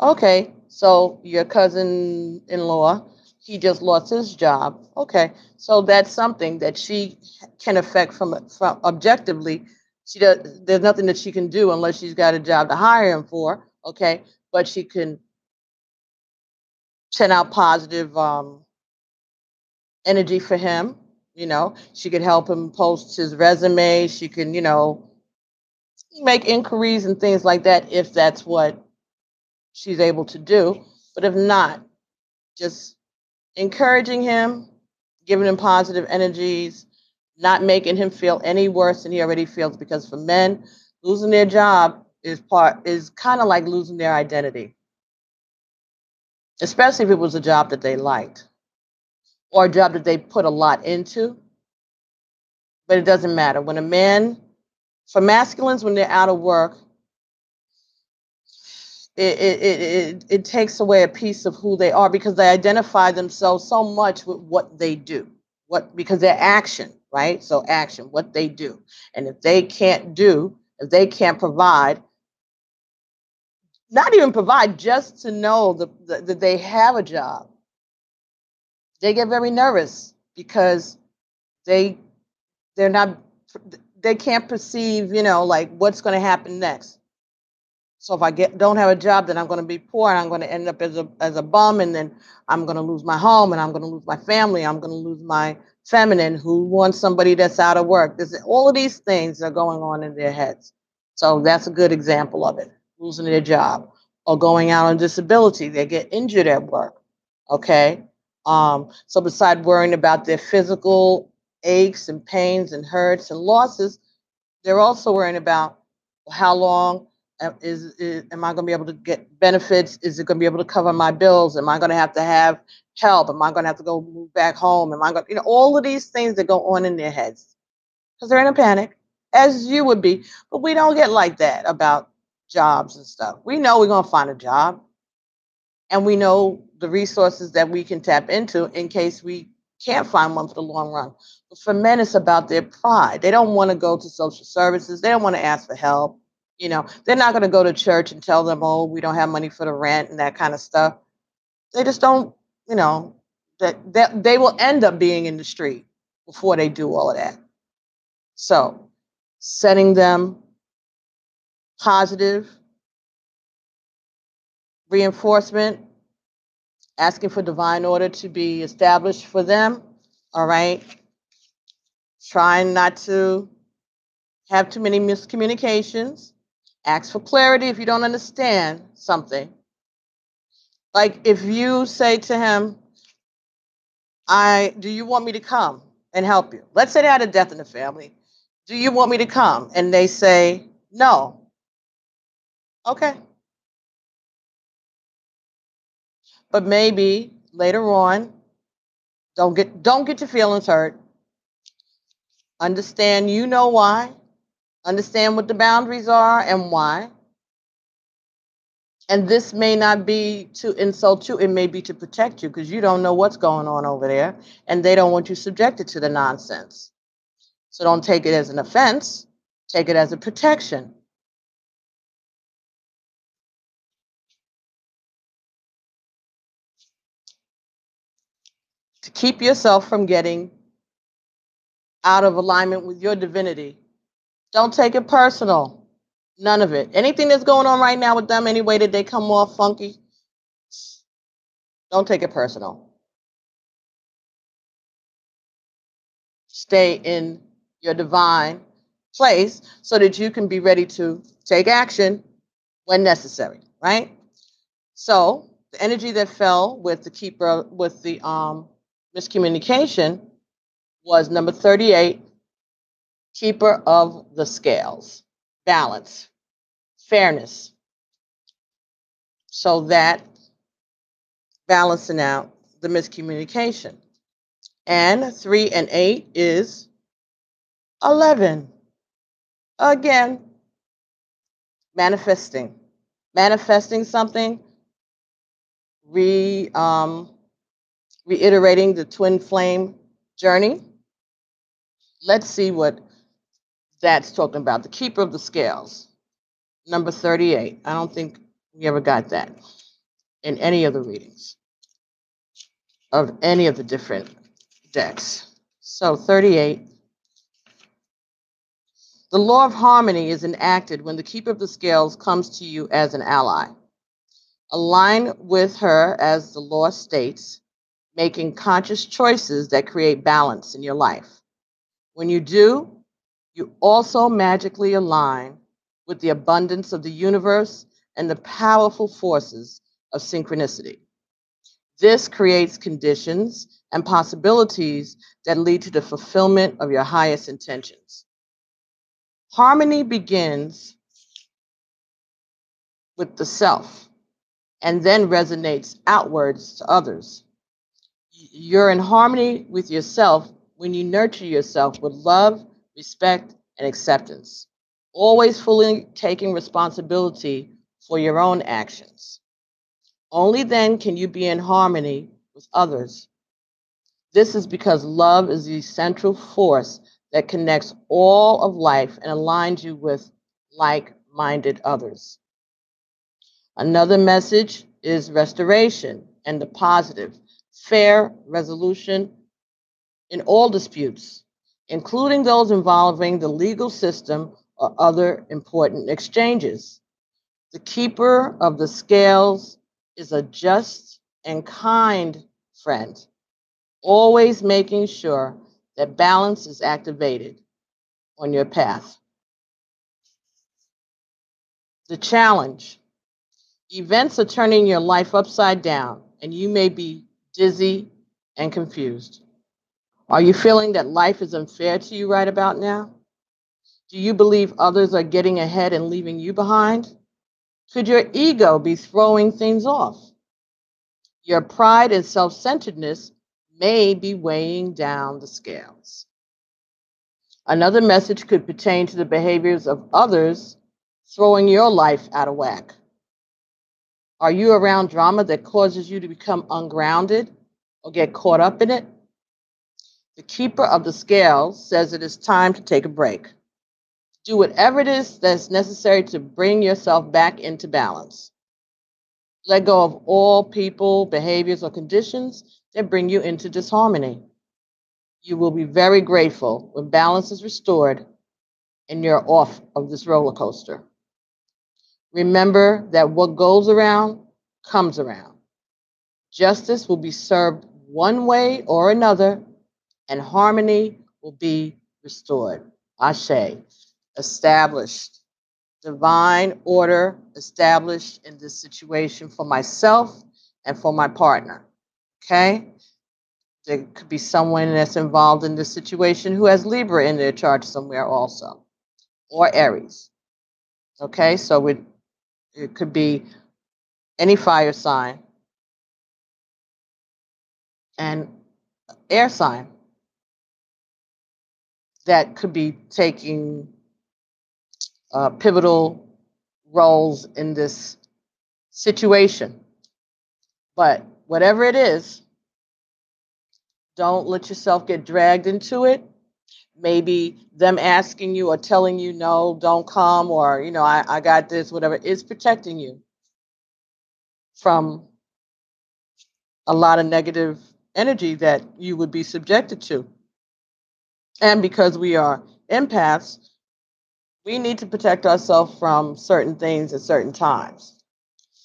Okay, so your cousin-in-law, he just lost his job. Okay, so that's something that she can affect from objectively. She does. There's nothing that she can do unless she's got a job to hire him for. Okay, but she can send out positive energy for him. She could help him post his resume. She can, make inquiries and things like that if that's what she's able to do. But if not, just encouraging him, giving him positive energies, not making him feel any worse than he already feels. Because for men, losing their job is kind of like losing their identity, especially if it was a job that they liked or a job that they put a lot into. But it doesn't matter. When a man, for masculines, when they're out of work, it takes away a piece of who they are because they identify themselves so much with what they do, because they're action, right? So action, what they do, and if they can't provide, not even provide, just to know that they have a job, they get very nervous because they they're not they can't perceive, like what's going to happen next. So if I don't have a job, then I'm going to be poor and I'm going to end up as a bum, and then I'm going to lose my home and I'm going to lose my family. I'm going to lose my feminine who wants somebody that's out of work. All of these things are going on in their heads. So that's a good example of it. Losing their job or going out on disability. They get injured at work. Okay. So besides worrying about their physical aches and pains and hurts and losses, they're also worrying about how long am I going to be able to get benefits? Is it going to be able to cover my bills? Am I going to have help? Am I going to have to go move back home? Am I going, all of these things that go on in their heads because they're in a panic, as you would be. But we don't get like that about jobs and stuff. We know we're going to find a job, and we know the resources that we can tap into in case we can't find one for the long run. But for men, it's about their pride. They don't want to go to social services. They don't want to ask for help. They're not going to go to church and tell them, oh, we don't have money for the rent and that kind of stuff. They just don't, that they will end up being in the street before they do all of that. So setting them positive reinforcement, asking for divine order to be established for them. All right. Trying not to have too many miscommunications. Ask for clarity if you don't understand something. Like if you say to him, do you want me to come and help you? Let's say they had a death in the family. Do you want me to come? And they say, no. Okay. But maybe later on, don't get your feelings hurt. Understand why. Understand what the boundaries are and why. And this may not be to insult you, it may be to protect you because you don't know what's going on over there and they don't want you subjected to the nonsense. So don't take it as an offense, take it as a protection. To keep yourself from getting out of alignment with your divinity. Don't take it personal. None of it. Anything that's going on right now with them, any way that they come off funky, don't take it personal. Stay in your divine place so that you can be ready to take action when necessary, right? So the energy that fell with the keeper with the miscommunication was number 38, keeper of the scales, balance, fairness. So that balancing out the miscommunication. And 3 and 8 is 11. Again, manifesting. Manifesting something, reiterating the twin flame journey. Let's see what that's talking about. The keeper of the scales, number 38. I don't think we ever got that in any of the readings of any of the different decks. So 38. The law of harmony is enacted when the keeper of the scales comes to you as an ally. Align with her, as the law states, making conscious choices that create balance in your life. When you do, you also magically align with the abundance of the universe and the powerful forces of synchronicity. This creates conditions and possibilities that lead to the fulfillment of your highest intentions. Harmony begins with the self and then resonates outwards to others. You're in harmony with yourself when you nurture yourself with love, respect, and acceptance, always fully taking responsibility for your own actions. Only then can you be in harmony with others. This is because love is the central force that connects all of life and aligns you with like minded others. Another message is restoration and the positive, fair resolution in all disputes, including those involving the legal system or other important exchanges. The keeper of the scales is a just and kind friend, always making sure that balance is activated on your path. The challenge. Events are turning your life upside down, and you may be dizzy and confused. Are you feeling that life is unfair to you right about now? Do you believe others are getting ahead and leaving you behind? Could your ego be throwing things off? Your pride and self centeredness may be weighing down the scales. Another message could pertain to the behaviors of others throwing your life out of whack. Are you around drama that causes you to become ungrounded or get caught up in it? The keeper of the scales says it is time to take a break. Do whatever it is that's necessary to bring yourself back into balance. Let go of all people, behaviors, or conditions that bring you into disharmony. You will be very grateful when balance is restored and you're off of this roller coaster. Remember that what goes around comes around. Justice will be served one way or another, and harmony will be restored. Ashe, established. Divine order established in this situation for myself and for my partner. Okay? There could be someone that's involved in this situation who has Libra in their chart somewhere also, or Aries. Okay, so it could be any fire sign and air sign that could be taking pivotal roles in this situation. But whatever it is, don't let yourself get dragged into it. Maybe them asking you or telling you, no, don't come, or, I got this, whatever, is protecting you from a lot of negative energy that you would be subjected to. And because we are empaths, we need to protect ourselves from certain things at certain times.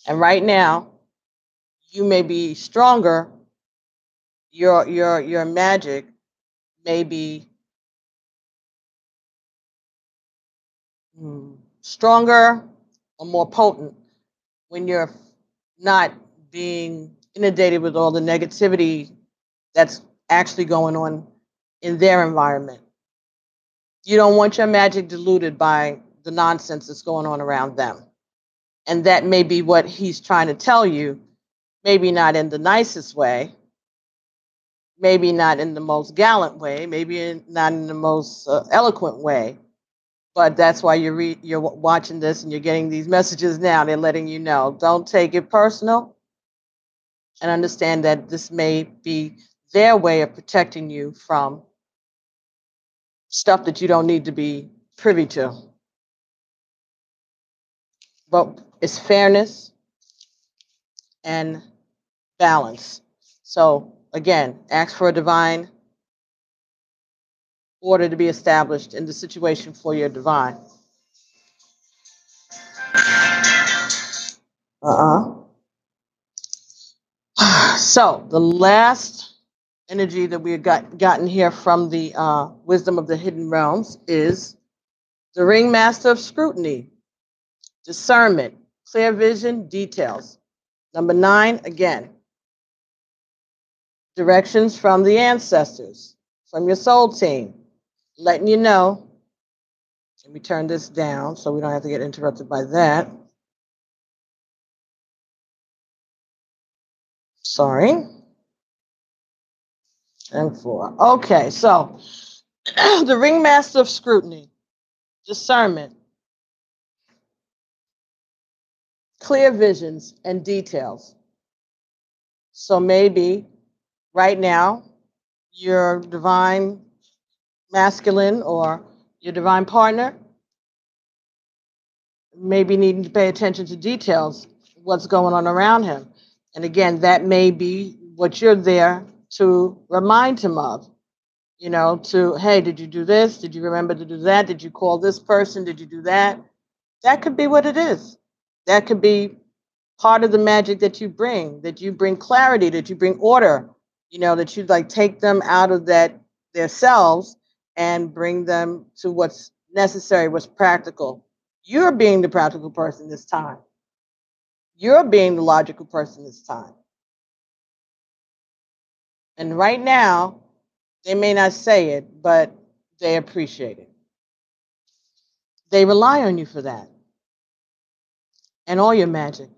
And right now, you may be stronger. Your magic may be stronger or more potent when you're not being inundated with all the negativity that's actually going on in their environment. You don't want your magic diluted by the nonsense that's going on around them. And that may be what he's trying to tell you, maybe not in the nicest way, maybe not in the most gallant way, maybe not in the most eloquent way. But that's why you're watching this and you're getting these messages now. They're letting you know, don't take it personal, and understand that this may be their way of protecting you from stuff that you don't need to be privy to. But it's fairness and balance. So again, ask for a divine order to be established in the situation for your divine. So the last energy that we gotten here from the wisdom of the hidden realms is the ringmaster of scrutiny, discernment, clear vision, details. Number 9, again, directions from the ancestors, from your soul team, letting you know. Let me turn this down so we don't have to get interrupted by that. Sorry. And 4. Okay, so the ringmaster of scrutiny, discernment, clear visions, and details. So maybe right now, your divine masculine or your divine partner maybe needing to pay attention to details, what's going on around him. And again, that may be what you're there to remind him of. Hey, did you do this? Did you remember to do that? Did you call this person? Did you do that? That could be what it is. That could be part of the magic that you bring clarity, that you bring order, that you like take them out of their selves and bring them to what's necessary, what's practical. You're being the practical person this time. You're being the logical person this time. And right now, they may not say it, but they appreciate it. They rely on you for that and all your magic.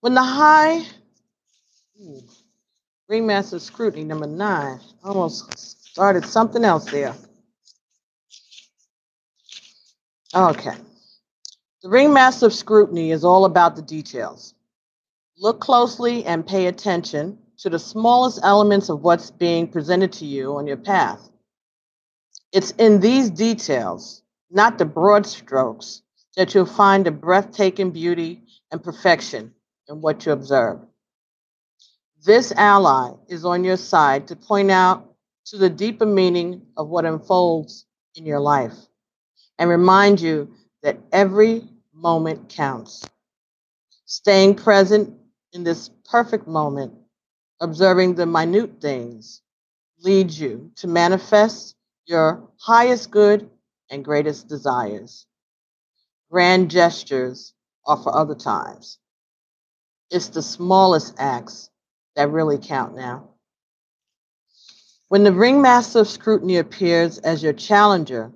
When the high ringmaster scrutiny, number 9, almost started something else there. Okay. The ringmaster of scrutiny is all about the details. Look closely and pay attention to the smallest elements of what's being presented to you on your path. It's in these details, not the broad strokes, that you'll find the breathtaking beauty and perfection in what you observe. This ally is on your side to point out to the deeper meaning of what unfolds in your life and remind you that every moment counts. Staying present in this perfect moment, observing the minute things, leads you to manifest your highest good and greatest desires. Grand gestures are for other times. It's the smallest acts that really count now. When the ringmaster of scrutiny appears as your challenger,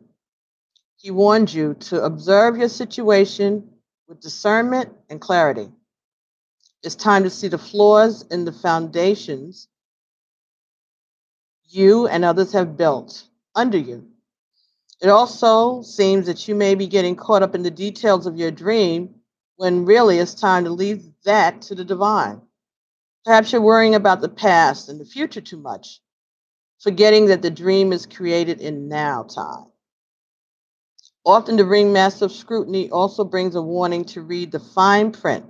he warns you to observe your situation with discernment and clarity. It's time to see the flaws in the foundations you and others have built under you. It also seems that you may be getting caught up in the details of your dream when really it's time to leave that to the divine. Perhaps you're worrying about the past and the future too much, forgetting that the dream is created in now time. Often, the ringmaster of scrutiny also brings a warning to read the fine print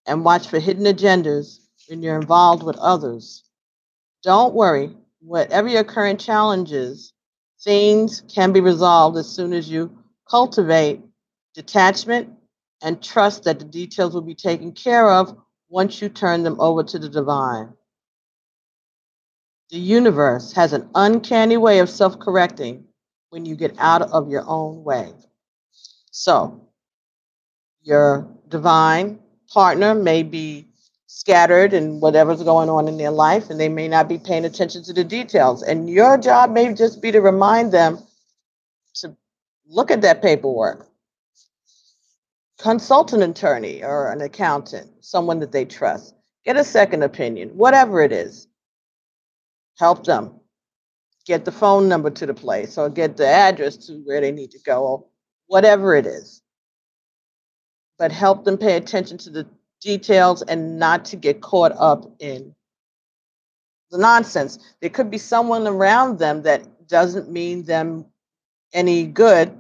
and watch for hidden agendas when you're involved with others. Don't worry, whatever your current challenges, things can be resolved as soon as you cultivate detachment and trust that the details will be taken care of once you turn them over to the divine. The universe has an uncanny way of self correcting when you get out of your own way. So, your divine partner may be scattered in whatever's going on in their life, and they may not be paying attention to the details. And your job may just be to remind them to look at that paperwork, consult an attorney or an accountant, someone that they trust, get a second opinion, whatever it is. Help them get the phone number to the place or get the address to where they need to go, or whatever it is. But help them pay attention to the details and not to get caught up in the nonsense. There could be someone around them that doesn't mean them any good,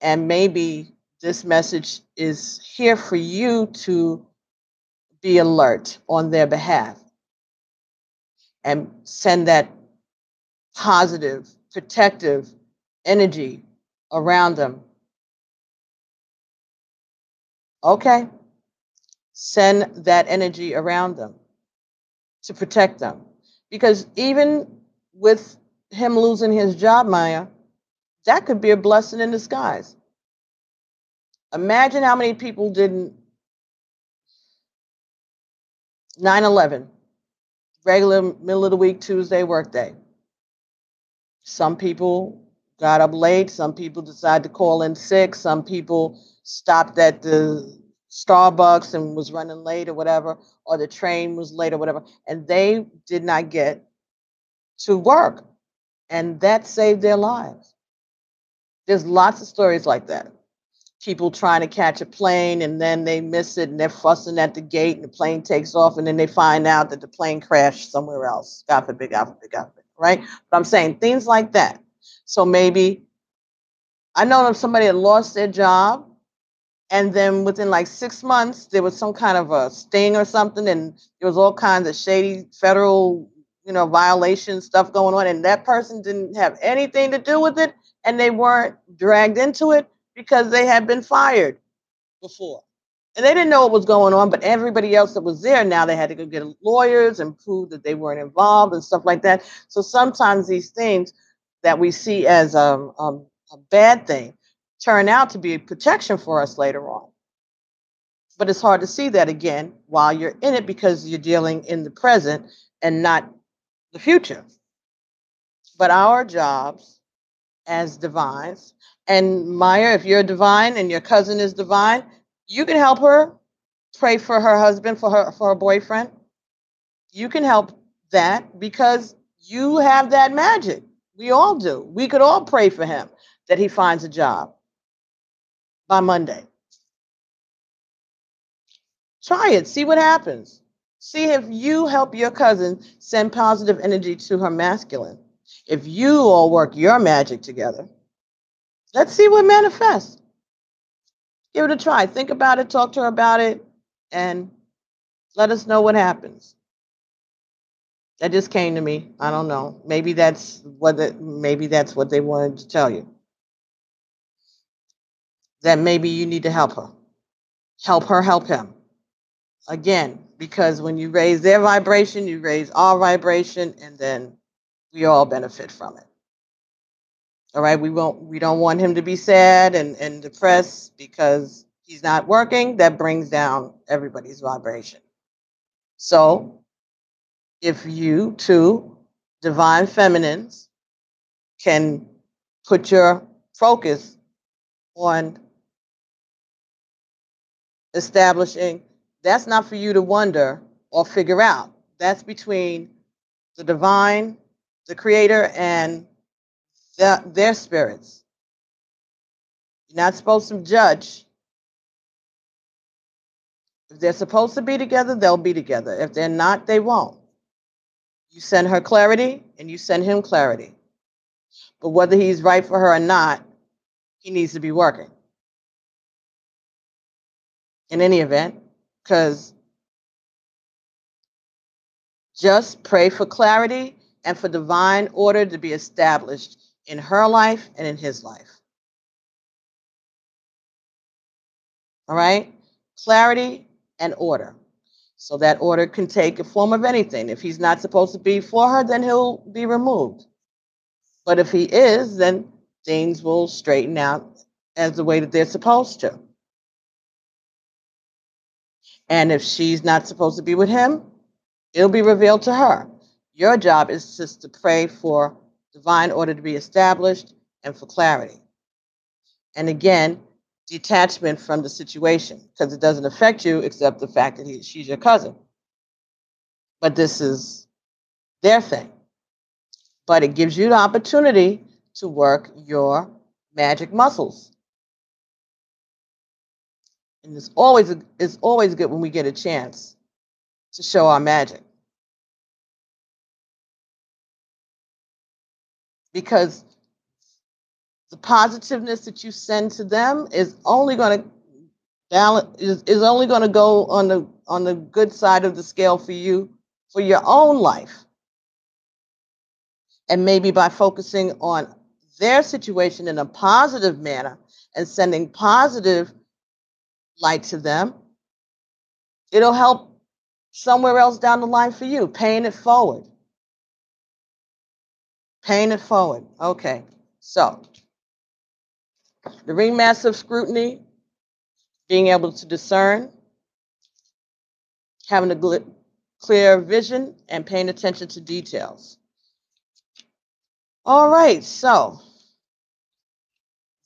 and maybe this message is here for you to be alert on their behalf and send that positive, protective energy around them. Okay? Send that energy around them to protect them. Because even with him losing his job, Maya, that could be a blessing in disguise. Imagine how many people didn't 9/11, regular middle of the week Tuesday workday. Some people got up late, some people decided to call in sick, some people stopped at the Starbucks and was running late or whatever, or the train was late or whatever, and they did not get to work, and that saved their lives. There's lots of stories like that. People trying to catch a plane and then they miss it and they're fussing at the gate and the plane takes off and then they find out that the plane crashed somewhere else. God forbid, God forbid, God forbid, right? But I'm saying things like that. So maybe I know of somebody that lost their job and then within like 6 months there was some kind of a sting or something and there was all kinds of shady federal violation stuff going on, and that person didn't have anything to do with it and they weren't dragged into it because they had been fired before and they didn't know what was going on, but everybody else that was there, now they had to go get lawyers and prove that they weren't involved and stuff like that. So sometimes these things that we see as a bad thing turn out to be a protection for us later on. But it's hard to see that again while you're in it because you're dealing in the present and not the future. But our jobs as divines, and Maya, if you're divine and your cousin is divine, you can help her pray for her husband, for her boyfriend. You can help that because you have that magic. We all do. We could all pray for him that he finds a job by Monday. Try it, see what happens. See if you help your cousin send positive energy to her masculine. If you all work your magic together, let's see what manifests. Give it a try. Think about it, talk to her about it, and let us know what happens. That just came to me. I don't know. Maybe that's what they wanted to tell you. That maybe you need to help her. Help her help him. Again, because when you raise their vibration, you raise our vibration, and then we all benefit from it. All right. We don't want him to be sad and depressed because he's not working. That brings down everybody's vibration. So if you two divine feminines can put your focus on establishing, that's not for you to wonder or figure out. That's between the divine, the creator, and their spirits. You're not supposed to judge. If they're supposed to be together, they'll be together. If they're not, they won't. You send her clarity and you send him clarity. But whether he's right for her or not, he needs to be working in any event, because just pray for clarity and for divine order to be established in her life and in his life. All right? Clarity and order. So that order can take a form of anything. If he's not supposed to be for her, then he'll be removed. But if he is, then things will straighten out as the way that they're supposed to. And if she's not supposed to be with him, it'll be revealed to her. Your job is just to pray for divine order to be established and for clarity. And again, detachment from the situation, because it doesn't affect you except the fact that she's your cousin. But this is their thing. But it gives you the opportunity to work your magic muscles. And it's always good when we get a chance to show our magic. Because the positiveness that you send to them is only going to balance, is only going to go on the good side of the scale for you for your own life. And maybe by focusing on their situation in a positive manner and sending positive light to them, it'll help somewhere else down the line for you, paying it forward. Paying it forward. Okay. So, the ringmaster of scrutiny, being able to discern, having a clear vision, and paying attention to details. All right. So,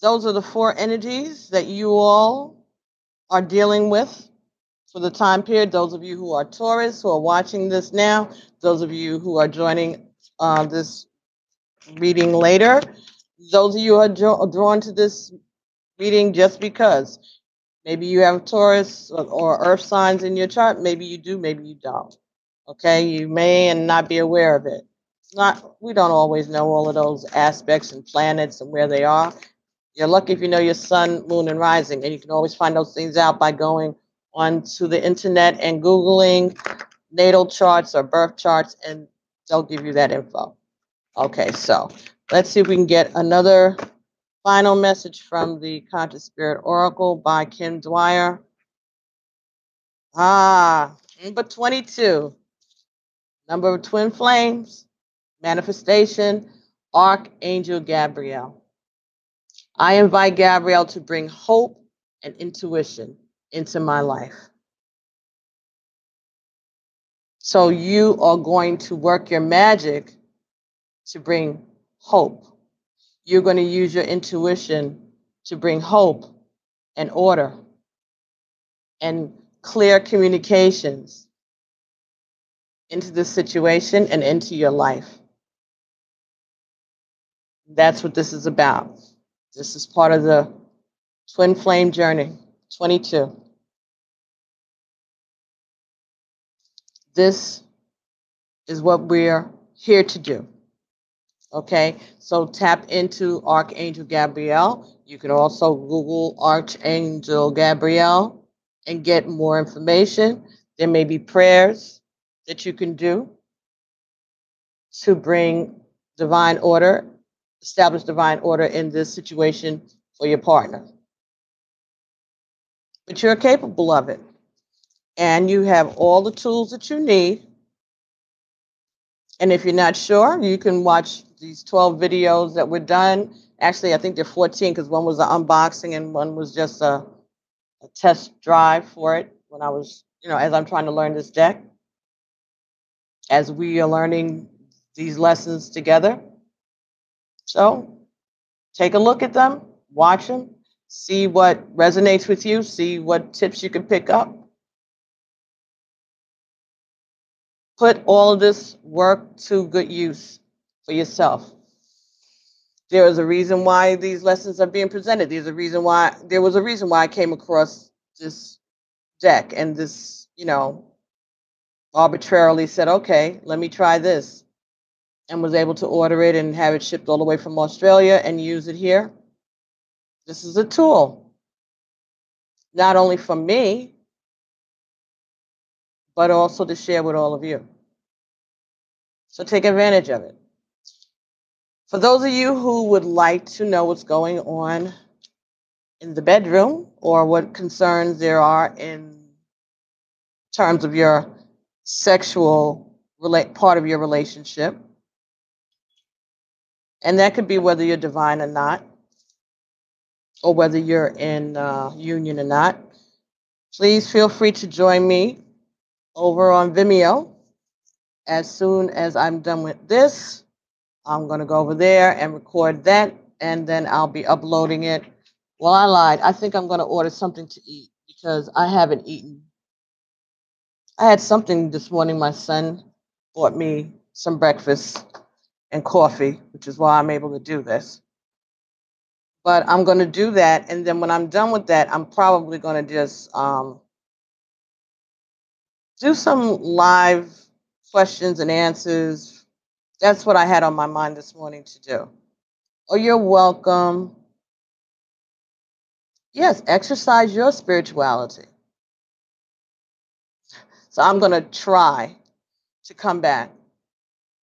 those are the 4 energies that you all are dealing with for the time period. Those of you who are Taurus, who are watching this now, those of you who are joining this reading later, those of you who are drawn to this reading just because. Maybe you have Taurus or Earth signs in your chart. Maybe you do, maybe you don't. Okay, you may and not be aware of it. We don't always know all of those aspects and planets and where they are. You're lucky if you know your sun, moon, and rising, and you can always find those things out by going onto the internet and Googling natal charts or birth charts, and they'll give you that info. Okay, so let's see if we can get another final message from the Conscious Spirit Oracle by Kim Dwyer. Number 22, number of twin flames, manifestation, Archangel Gabriel. I invite Gabriel to bring hope and intuition into my life. So you are going to work your magic to bring hope. You're going to use your intuition to bring hope and order and clear communications into this situation and into your life. That's what this is about. This is part of the twin flame journey, 22. This is what we're here to do. Okay, so tap into Archangel Gabriel. You can also Google Archangel Gabriel and get more information. There may be prayers that you can do to bring divine order, establish divine order in this situation for your partner. But you're capable of it. And you have all the tools that you need. And if you're not sure, you can watch these 12 videos that were done. Actually, I think they're 14 because one was an unboxing and one was just a test drive for it when I was, as I'm trying to learn this deck, as we are learning these lessons together. So take a look at them, watch them, see what resonates with you, see what tips you can pick up. Put all of this work to good use for yourself. There is a reason why these lessons are being presented. There was a reason why I came across this deck, and this, arbitrarily said, okay, let me try this, and was able to order it and have it shipped all the way from Australia and use it here. This is a tool, not only for me, but also to share with all of you. So take advantage of it. For those of you who would like to know what's going on in the bedroom or what concerns there are in terms of your sexual part of your relationship, and that could be whether you're divine or not, or whether you're in union or not, please feel free to join me over on Vimeo. As soon as I'm done with this, I'm going to go over there and record that, and then I'll be uploading it. Well, I lied. I think I'm going to order something to eat because I haven't eaten. I had something this morning. My son bought me some breakfast and coffee, which is why I'm able to do this. But I'm going to do that, and then when I'm done with that, I'm probably going to just do some live questions and answers. That's what I had on my mind this morning to do. Oh, you're welcome. Yes, exercise your spirituality. So I'm going to try to come back.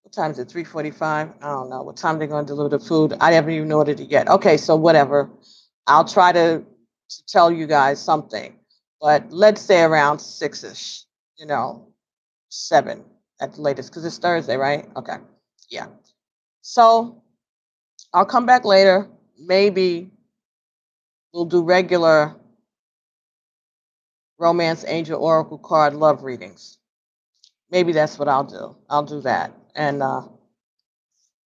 What time is it? 3:45? I don't know. What time they're going to deliver the food? I haven't even ordered it yet. Okay, so whatever. I'll try to tell you guys something. But let's say around 6-ish, 7 at the latest, because it's Thursday, right? Okay. Yeah. So I'll come back later. Maybe we'll do regular Romance Angel Oracle card love readings. Maybe that's what I'll do. I'll do that. And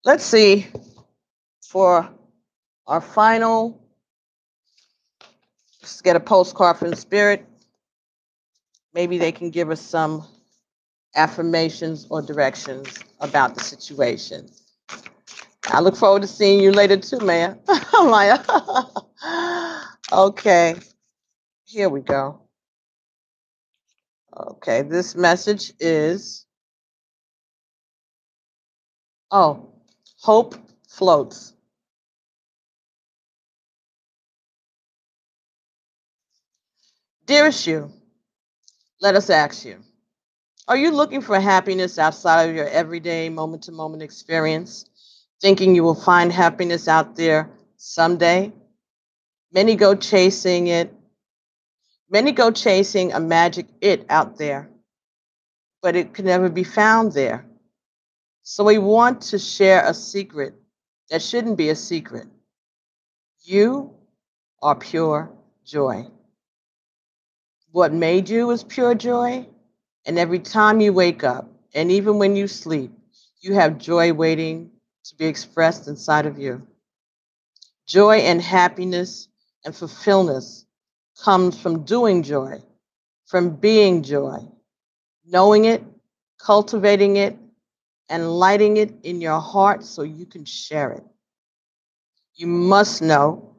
let's see, for our final, let's get a postcard from the spirit. Maybe they can give us some affirmations or directions about the situation. I look forward to seeing you later too, Maya. Maya. Okay, here we go. Okay, this message is, hope floats. Dearest you, let us ask you, are you looking for happiness outside of your everyday moment to moment experience, thinking you will find happiness out there someday? Many go chasing it. Many go chasing a magic it out there, but it can never be found there. So we want to share a secret that shouldn't be a secret. You are pure joy. What made you is pure joy, and every time you wake up, and even when you sleep, you have joy waiting to be expressed inside of you. Joy and happiness and fulfillment comes from doing joy, from being joy, knowing it, cultivating it, and lighting it in your heart so you can share it. You must know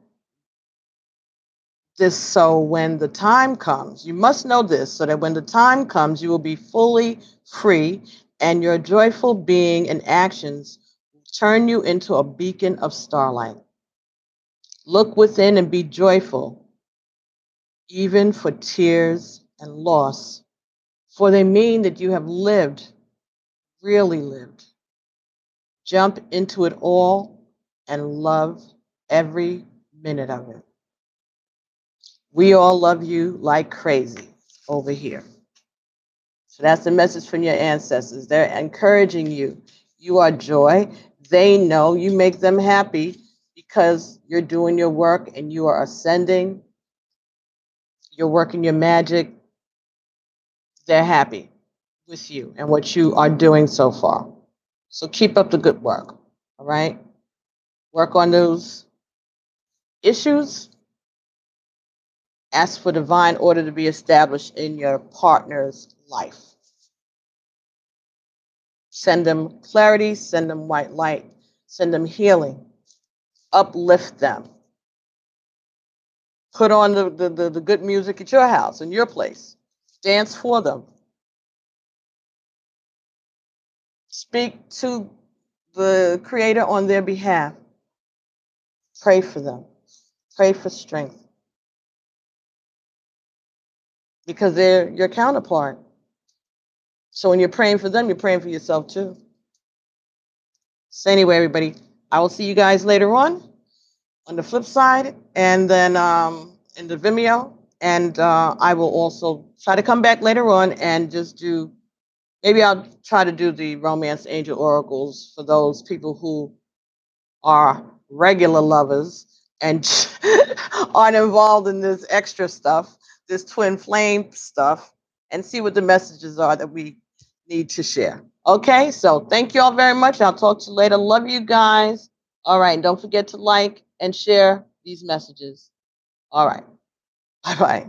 this so when the time comes, you must know this so that when the time comes, you will be fully free and your joyful being and actions will turn you into a beacon of starlight. Look within and be joyful, even for tears and loss, for they mean that you have lived, really lived. Jump into it all and love every minute of it. We all love you like crazy over here. So that's the message from your ancestors. They're encouraging you. You are joy. They know you make them happy because you're doing your work and you are ascending. You're working your magic. They're happy with you and what you are doing so far. So keep up the good work. All right? Work on those issues. Ask for divine order to be established in your partner's life. Send them clarity, send them white light, send them healing, uplift them. Put on the good music at your house, in your place. Dance for them. Speak to the Creator on their behalf. Pray for them. Pray for strength. Because they're your counterpart. So when you're praying for them, you're praying for yourself too. So anyway, everybody, I will see you guys later on the flip side, and then in the Vimeo. And I will also try to come back later on and just do, maybe I'll try to do the Romance Angel Oracles for those people who are regular lovers and aren't involved in this extra stuff, this twin flame stuff, and see what the messages are that we need to share. Okay, so thank you all very much. I'll talk to you later. Love you guys. All right, don't forget to like and share these messages. All right, bye bye.